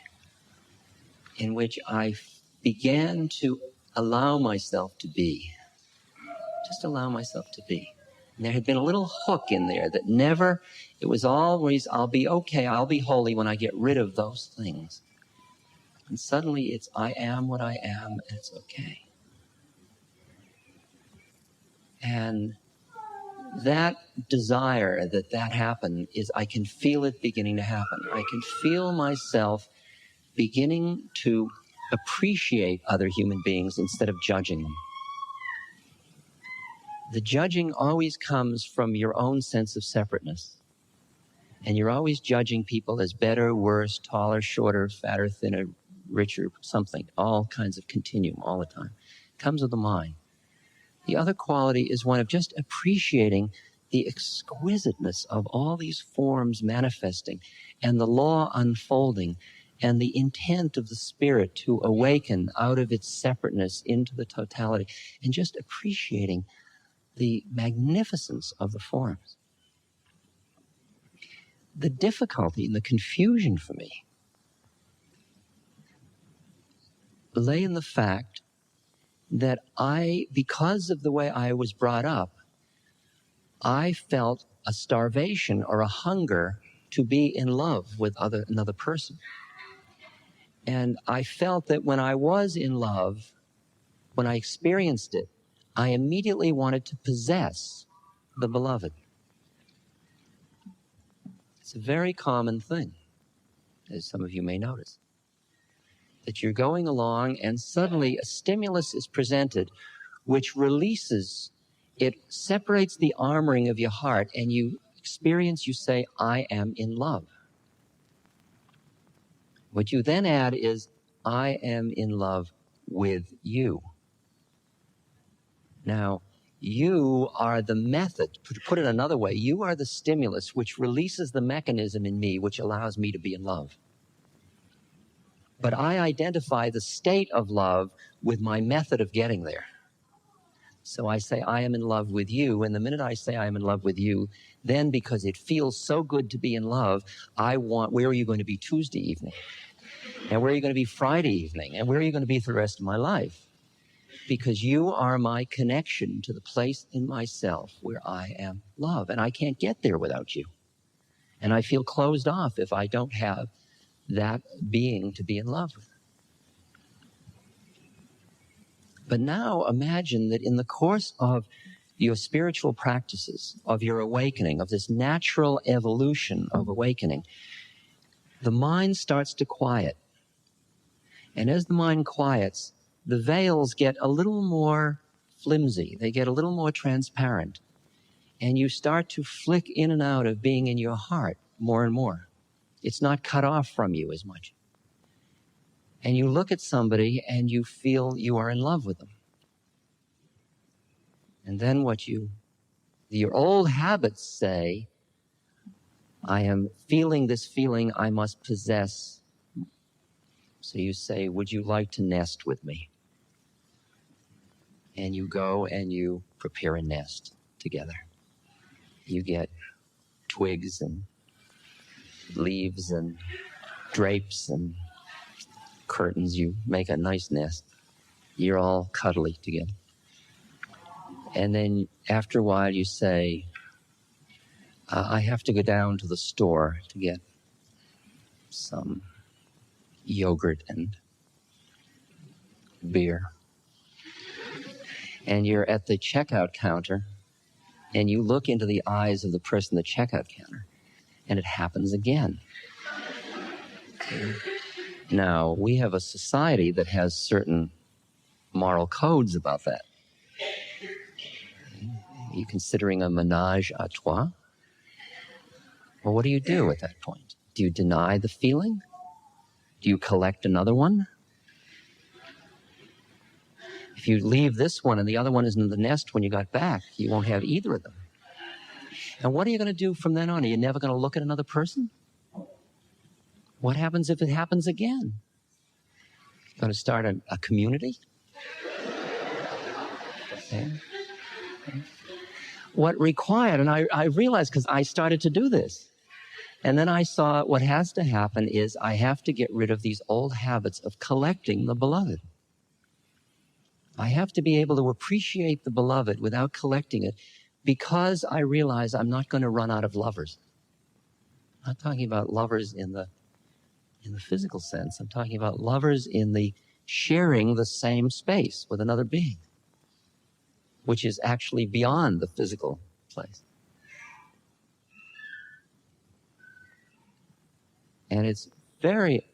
in which I began to allow myself to be. Just allow myself to be. And there had been a little hook in there that never, it was always, I'll be okay, I'll be holy when I get rid of those things. And suddenly it's, I am what I am, and it's okay. And that desire that happened is, I can feel it beginning to happen. I can feel myself beginning to appreciate other human beings instead of judging them. The judging always comes from your own sense of separateness. And you're always judging people as better, worse, taller, shorter, fatter, thinner, richer, something, all kinds of continuum all the time. It comes with the mind. The other quality is one of just appreciating the exquisiteness of all these forms manifesting and the law unfolding and the intent of the spirit to awaken out of its separateness into the totality, and just appreciating the magnificence of the forms. The difficulty and the confusion for me lay in the fact that because of the way I was brought up, I felt a starvation or a hunger to be in love with another person. And I felt that when I was in love, when I experienced it, I immediately wanted to possess the beloved. It's a very common thing, as some of you may notice, that you're going along and suddenly a stimulus is presented which releases, it separates the armoring of your heart, and you say, I am in love. What you then add is, I am in love with you. Now, you are the method, to put it another way, you are the stimulus which releases the mechanism in me which allows me to be in love. But I identify the state of love with my method of getting there. So I say, I am in love with you, and the minute I say I am in love with you, then because it feels so good to be in love, where are you going to be Tuesday evening? And where are you going to be Friday evening? And where are you going to be for the rest of my life? Because you are my connection to the place in myself where I am love, and I can't get there without you. And I feel closed off if I don't have that being to be in love with. But now imagine that in the course of your spiritual practices, of your awakening, of this natural evolution of awakening, the mind starts to quiet. And as the mind quiets, the veils get a little more flimsy. They get a little more transparent. And you start to flick in and out of being in your heart more and more. It's not cut off from you as much. And you look at somebody and you feel you are in love with them. And then your old habits say, I am feeling this feeling I must possess. So you say, would you like to nest with me? And you go and you prepare a nest together. You get twigs and leaves and drapes and curtains. You make a nice nest. You're all cuddly together. And then after a while you say, I have to go down to the store to get some yogurt and beer. And you're at the checkout counter and you look into the eyes of the person at the checkout counter, and it happens again. Now, we have a society that has certain moral codes about that. Are you considering a ménage à trois? Well, what do you do at that point? Do you deny the feeling? Do you collect another one? If you leave this one and the other one is in the nest when you got back, you won't have either of them. And what are you going to do from then on? Are you never going to look at another person? What happens if it happens again? You're going to start a community? Okay. What required, and I realized because I started to do this, and then I saw what has to happen is I have to get rid of these old habits of collecting the beloved. I have to be able to appreciate the beloved without collecting it, because I realize I'm not going to run out of lovers. I'm not talking about lovers in the physical sense. I'm talking about lovers in the sharing the same space with another being, which is actually beyond the physical place. And it's very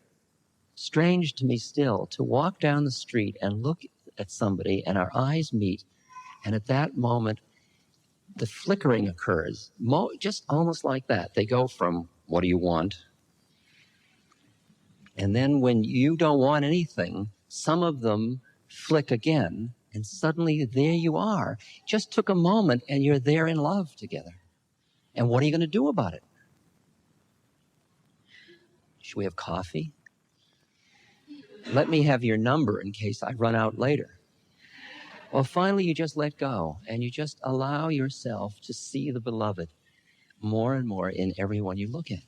strange to me still to walk down the street and look at somebody and our eyes meet, and at that moment the flickering occurs, just almost like that. They go from, what do you want? And then when you don't want anything, some of them flick again, and suddenly there you are. Just took a moment and you're there in love together. And what are you going to do about it? Should we have coffee? Let me have your number in case I run out later. Well, finally you just let go and you just allow yourself to see the beloved more and more in everyone you look at.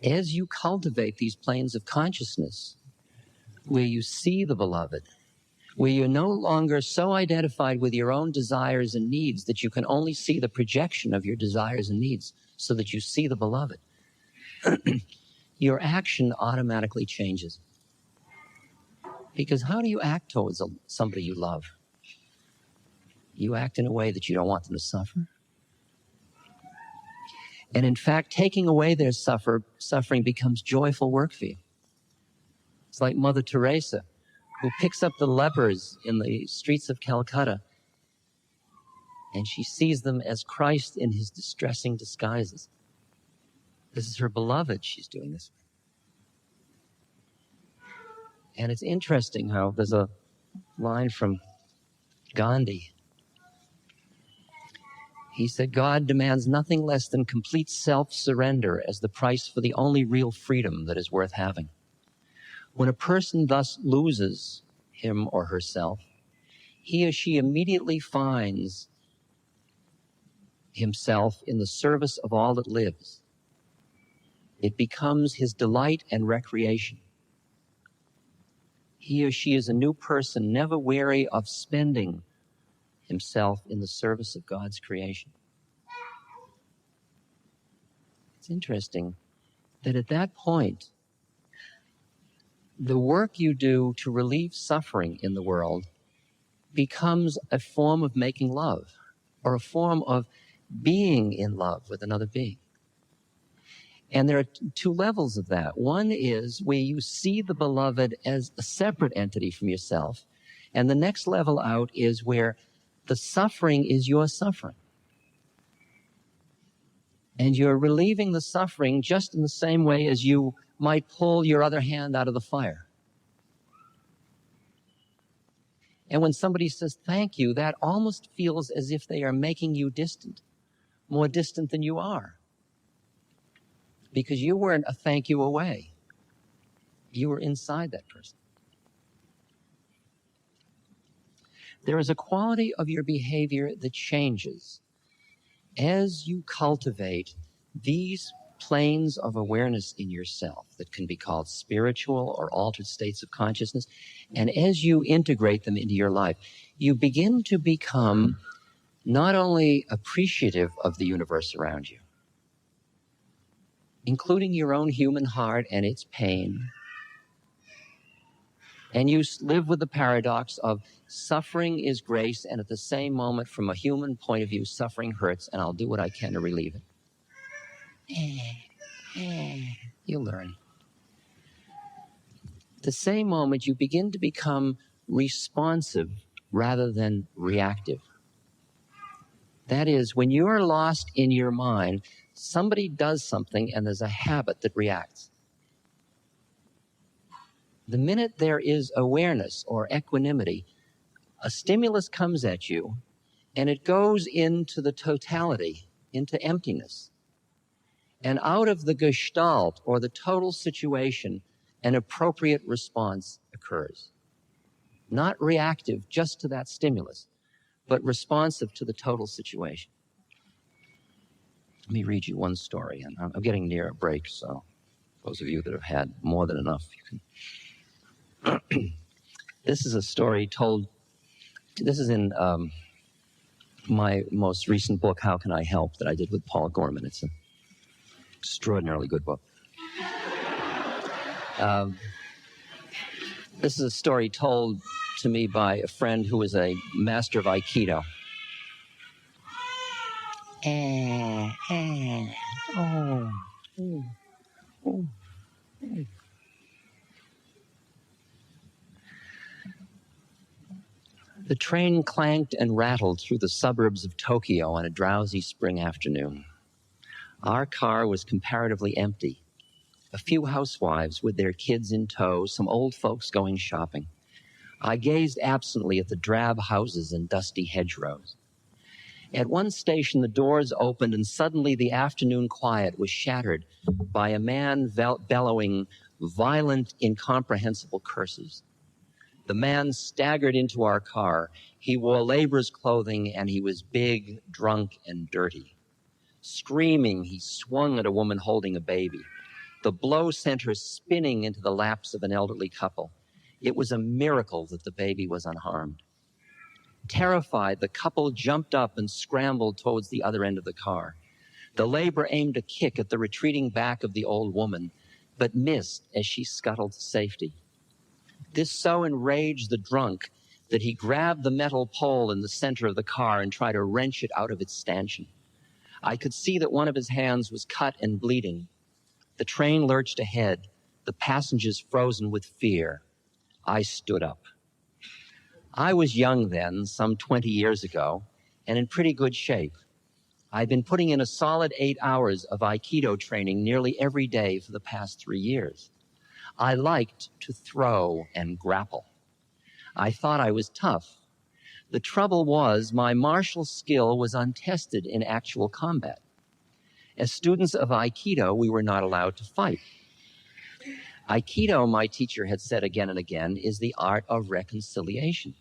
As you cultivate these planes of consciousness, where you see the beloved, where you're no longer so identified with your own desires and needs that you can only see the projection of your desires and needs so that you see the beloved, your action automatically changes. Because how do you act towards somebody you love? You act in a way that you don't want them to suffer. And in fact, taking away their suffering becomes joyful work for you. It's like Mother Teresa, who picks up the lepers in the streets of Calcutta, and she sees them as Christ in his distressing disguises. This is her beloved she's doing this with. And it's interesting how there's a line from Gandhi. He said, God demands nothing less than complete self-surrender as the price for the only real freedom that is worth having. When a person thus loses him or herself, he or she immediately finds himself in the service of all that lives. It becomes his delight and recreation. He or she is a new person, never weary of spending himself in the service of God's creation. It's interesting that at that point, the work you do to relieve suffering in the world becomes a form of making love, or a form of being in love with another being. And there are two levels of that. One is where you see the beloved as a separate entity from yourself. And the next level out is where the suffering is your suffering. And you're relieving the suffering just in the same way as you might pull your other hand out of the fire. And when somebody says thank you, that almost feels as if they are making you distant, more distant than you are. Because you weren't a thank you away. You were inside that person. There is a quality of your behavior that changes as you cultivate these planes of awareness in yourself that can be called spiritual or altered states of consciousness. And as you integrate them into your life, you begin to become not only appreciative of the universe around you, including your own human heart and its pain. And you live with the paradox of suffering is grace, and at the same moment, from a human point of view, suffering hurts, and I'll do what I can to relieve it. You learn. At the same moment, you begin to become responsive rather than reactive. That is, when you're lost in your mind, somebody does something and there's a habit that reacts. The minute there is awareness or equanimity, a stimulus comes at you and it goes into the totality, into emptiness. And out of the gestalt or the total situation, an appropriate response occurs. Not reactive just to that stimulus, but responsive to the total situation. Let me read you one story, and I'm getting near a break, so those of you that have had more than enough, you can. This is a story told, this is in my most recent book, How Can I Help, that I did with Paul Gorman. It's an extraordinarily good book. This is a story told to me by a friend who was a master of Aikido. The train clanked and rattled through the suburbs of Tokyo on a drowsy spring afternoon. Our car was comparatively empty. A few housewives with their kids in tow, some old folks going shopping. I gazed absently at the drab houses and dusty hedgerows. At one station, the doors opened, and suddenly the afternoon quiet was shattered by a man bellowing violent, incomprehensible curses. The man staggered into our car. He wore laborer's clothing, and he was big, drunk, and dirty. Screaming, he swung at a woman holding a baby. The blow sent her spinning into the laps of an elderly couple. It was a miracle that the baby was unharmed. Terrified, the couple jumped up and scrambled towards the other end of the car. The laborer aimed a kick at the retreating back of the old woman, but missed as she scuttled to safety. This so enraged the drunk that he grabbed the metal pole in the center of the car and tried to wrench it out of its stanchion. I could see that one of his hands was cut and bleeding. The train lurched ahead, the passengers frozen with fear. I stood up. I was young then, some 20 years ago, and in pretty good shape. I'd been putting in a solid 8 hours of Aikido training nearly every day for the past 3 years. I liked to throw and grapple. I thought I was tough. The trouble was my martial skill was untested in actual combat. As students of Aikido, we were not allowed to fight. Aikido, my teacher had said again and again, is the art of reconciliation.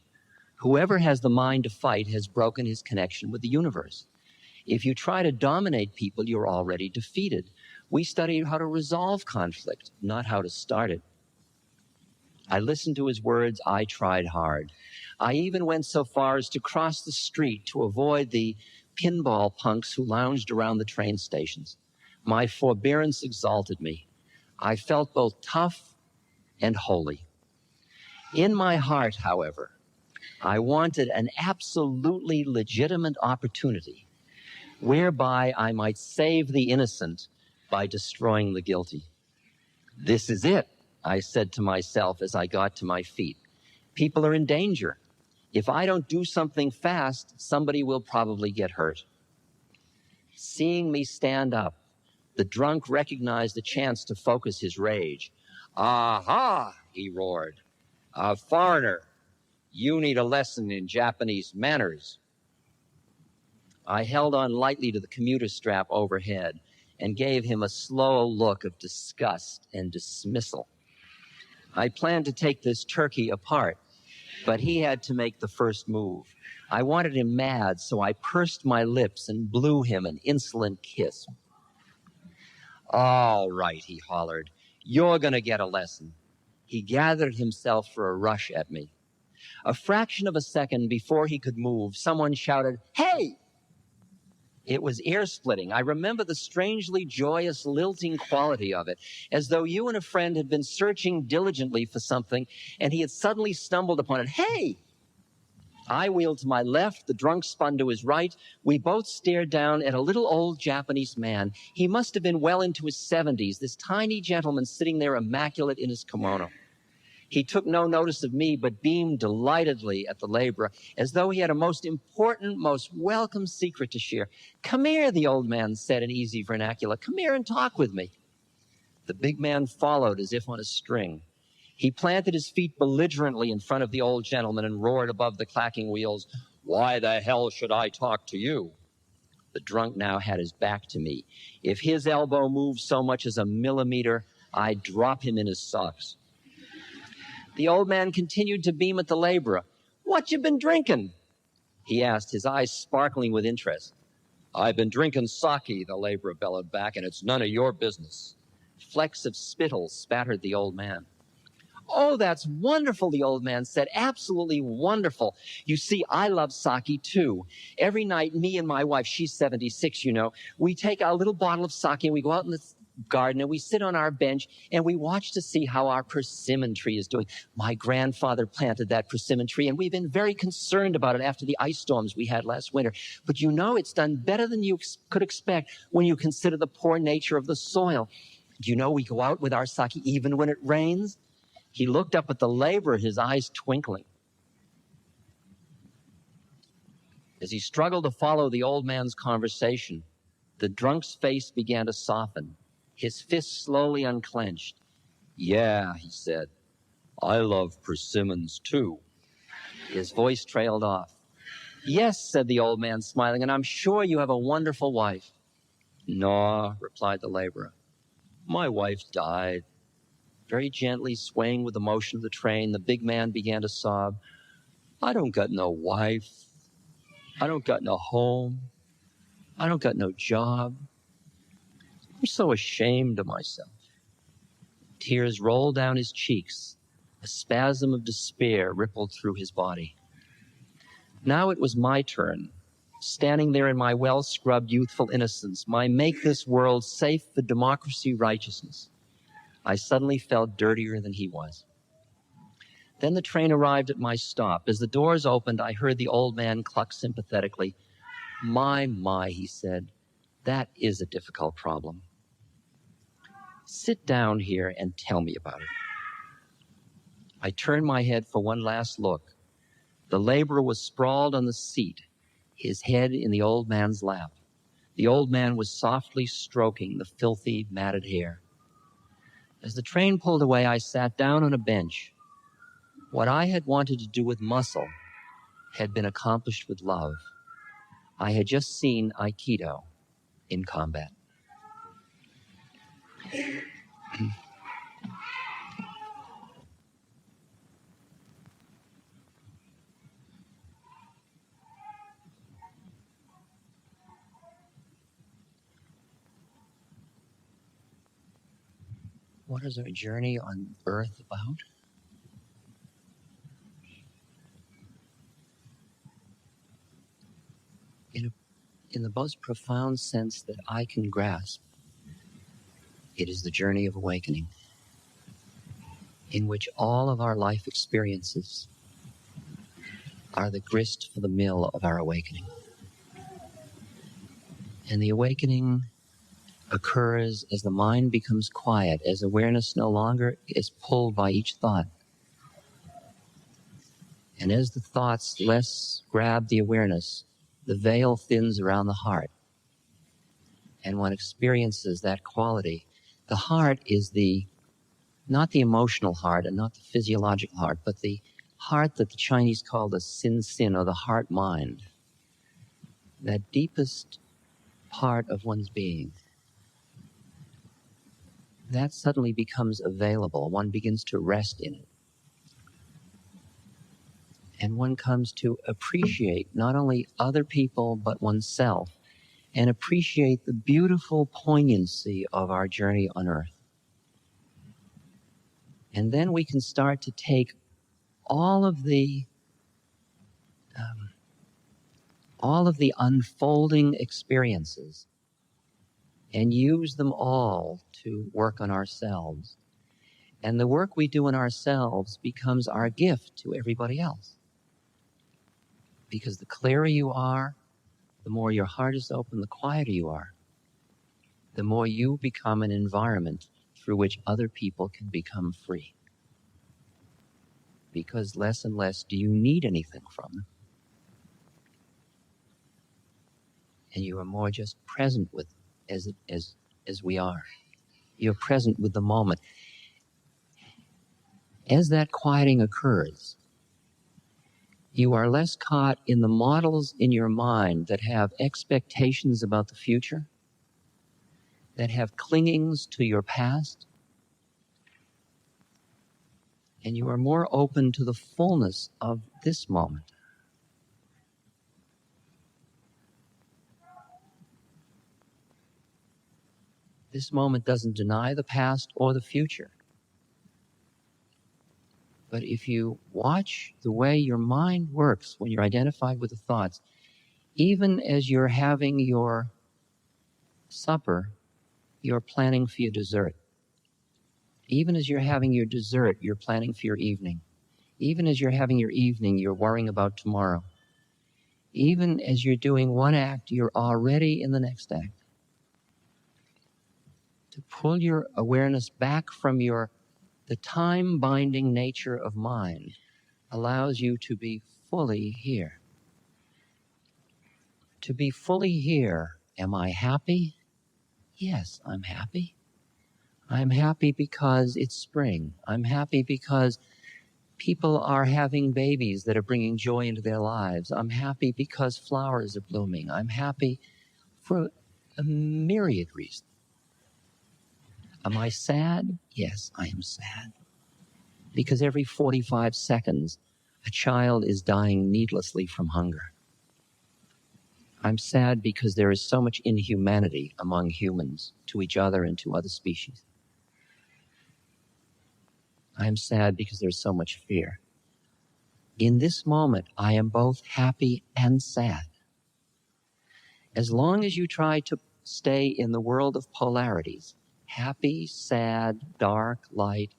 Whoever has the mind to fight has broken his connection with the universe. If you try to dominate people, you're already defeated. We study how to resolve conflict, not how to start it. I listened to his words. I tried hard. I even went so far as to cross the street to avoid the pinball punks who lounged around the train stations. My forbearance exalted me. I felt both tough and holy. In my heart, however, I wanted an absolutely legitimate opportunity whereby I might save the innocent by destroying the guilty. This is it, I said to myself as I got to my feet. People are in danger. If I don't do something fast, somebody will probably get hurt. Seeing me stand up, the drunk recognized a chance to focus his rage. Aha, he roared. A foreigner, you need a lesson in Japanese manners. I held on lightly to the commuter strap overhead and gave him a slow look of disgust and dismissal. I planned to take this turkey apart, but he had to make the first move. I wanted him mad, so I pursed my lips and blew him an insolent kiss. All right, he hollered. You're going to get a lesson. He gathered himself for a rush at me. A fraction of a second before he could move, someone shouted, "Hey!" It was ear-splitting. I remember the strangely joyous, lilting quality of it, as though you and a friend had been searching diligently for something, and he had suddenly stumbled upon it. Hey! I wheeled to my left, the drunk spun to his right. We both stared down at a little old Japanese man. He must have been well into his 70s, this tiny gentleman sitting there immaculate in his kimono. He took no notice of me, but beamed delightedly at the laborer, as though he had a most important, most welcome secret to share. Come here, the old man said in easy vernacular. Come here and talk with me. The big man followed as if on a string. He planted his feet belligerently in front of the old gentleman and roared above the clacking wheels, "Why the hell should I talk to you?" The drunk now had his back to me. If his elbow moved so much as a millimeter, I'd drop him in his socks. The old man continued to beam at the laborer. "What you been drinking?" he asked, his eyes sparkling with interest. "I've been drinking sake," the laborer bellowed back, "and it's none of your business." Flecks of spittle spattered the old man. "Oh, that's wonderful," the old man said. "Absolutely wonderful. You see, I love sake too. Every night, me and my wife, she's 76, you know, we take a little bottle of sake and we go out in the garden and we sit on our bench and we watch to see how our persimmon tree is doing. My grandfather planted that persimmon tree and we've been very concerned about it after the ice storms we had last winter. But you know, it's done better than you could expect when you consider the poor nature of the soil. Do you know, we go out with our sake even when it rains?" He looked up at the laborer, his eyes twinkling. As he struggled to follow the old man's conversation, the drunk's face began to soften. His fist slowly unclenched. "Yeah," he said, "I love persimmons too." His voice trailed off. "Yes," said the old man, smiling, "and I'm sure you have a wonderful wife." "No," replied the laborer. "My wife died." Very gently, swaying with the motion of the train, the big man began to sob. "I don't got no wife. I don't got no home. I don't got no job. I'm so ashamed of myself." Tears rolled down his cheeks. A spasm of despair rippled through his body. Now it was my turn, standing there in my well-scrubbed youthful innocence, my make-this-world safe for democracy righteousness. I suddenly felt dirtier than he was. Then the train arrived at my stop. As the doors opened, I heard the old man cluck sympathetically. My, he said, "that is a difficult problem. Sit down here and tell me about it." I turned my head for one last look. The laborer was sprawled on the seat, his head in the old man's lap. The old man was softly stroking the filthy, matted hair. As the train pulled away, I sat down on a bench. What I had wanted to do with muscle had been accomplished with love. I had just seen Aikido in combat. What is our journey on earth about? In the most profound sense that I can grasp, it is the journey of awakening, in which all of our life experiences are the grist for the mill of our awakening. And the awakening occurs as the mind becomes quiet, as awareness no longer is pulled by each thought. And as the thoughts less grab the awareness, the veil thins around the heart. And one experiences that quality. The heart is not the emotional heart and not the physiological heart, but the heart that the Chinese call the sin, or the heart mind. That deepest part of one's being. That suddenly becomes available. One begins to rest in it. And one comes to appreciate not only other people, but oneself, and appreciate the beautiful poignancy of our journey on earth. And then we can start to take all of the unfolding experiences and use them all to work on ourselves. And the work we do on ourselves becomes our gift to everybody else. Because the clearer you are, the more your heart is open, the quieter you are, the more you become an environment through which other people can become free. Because less and less do you need anything from them. And you are more just present with as we are. You're present with the moment. As that quieting occurs, you are less caught in the models in your mind that have expectations about the future, that have clingings to your past, and you are more open to the fullness of this moment. This moment doesn't deny the past or the future. But if you watch the way your mind works when you're identified with the thoughts, even as you're having your supper, you're planning for your dessert. Even as you're having your dessert, you're planning for your evening. Even as you're having your evening, you're worrying about tomorrow. Even as you're doing one act, you're already in the next act. To pull your awareness back from the time-binding nature of mind allows you to be fully here. To be fully here, am I happy? Yes, I'm happy. I'm happy because it's spring. I'm happy because people are having babies that are bringing joy into their lives. I'm happy because flowers are blooming. I'm happy for a myriad reasons. Am I sad? Yes, I am sad. Because every 45 seconds, a child is dying needlessly from hunger. I'm sad because there is so much inhumanity among humans to each other and to other species. I am sad because there's so much fear. In this moment, I am both happy and sad. As long as you try to stay in the world of polarities, happy, sad, dark, light,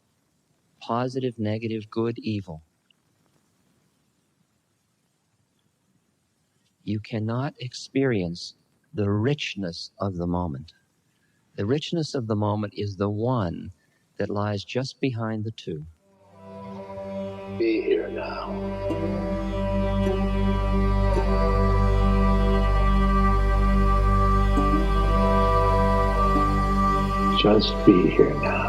positive, negative, good, evil, you cannot experience the richness of the moment. The richness of the moment is the one that lies just behind the two. Be here now. Just be here now.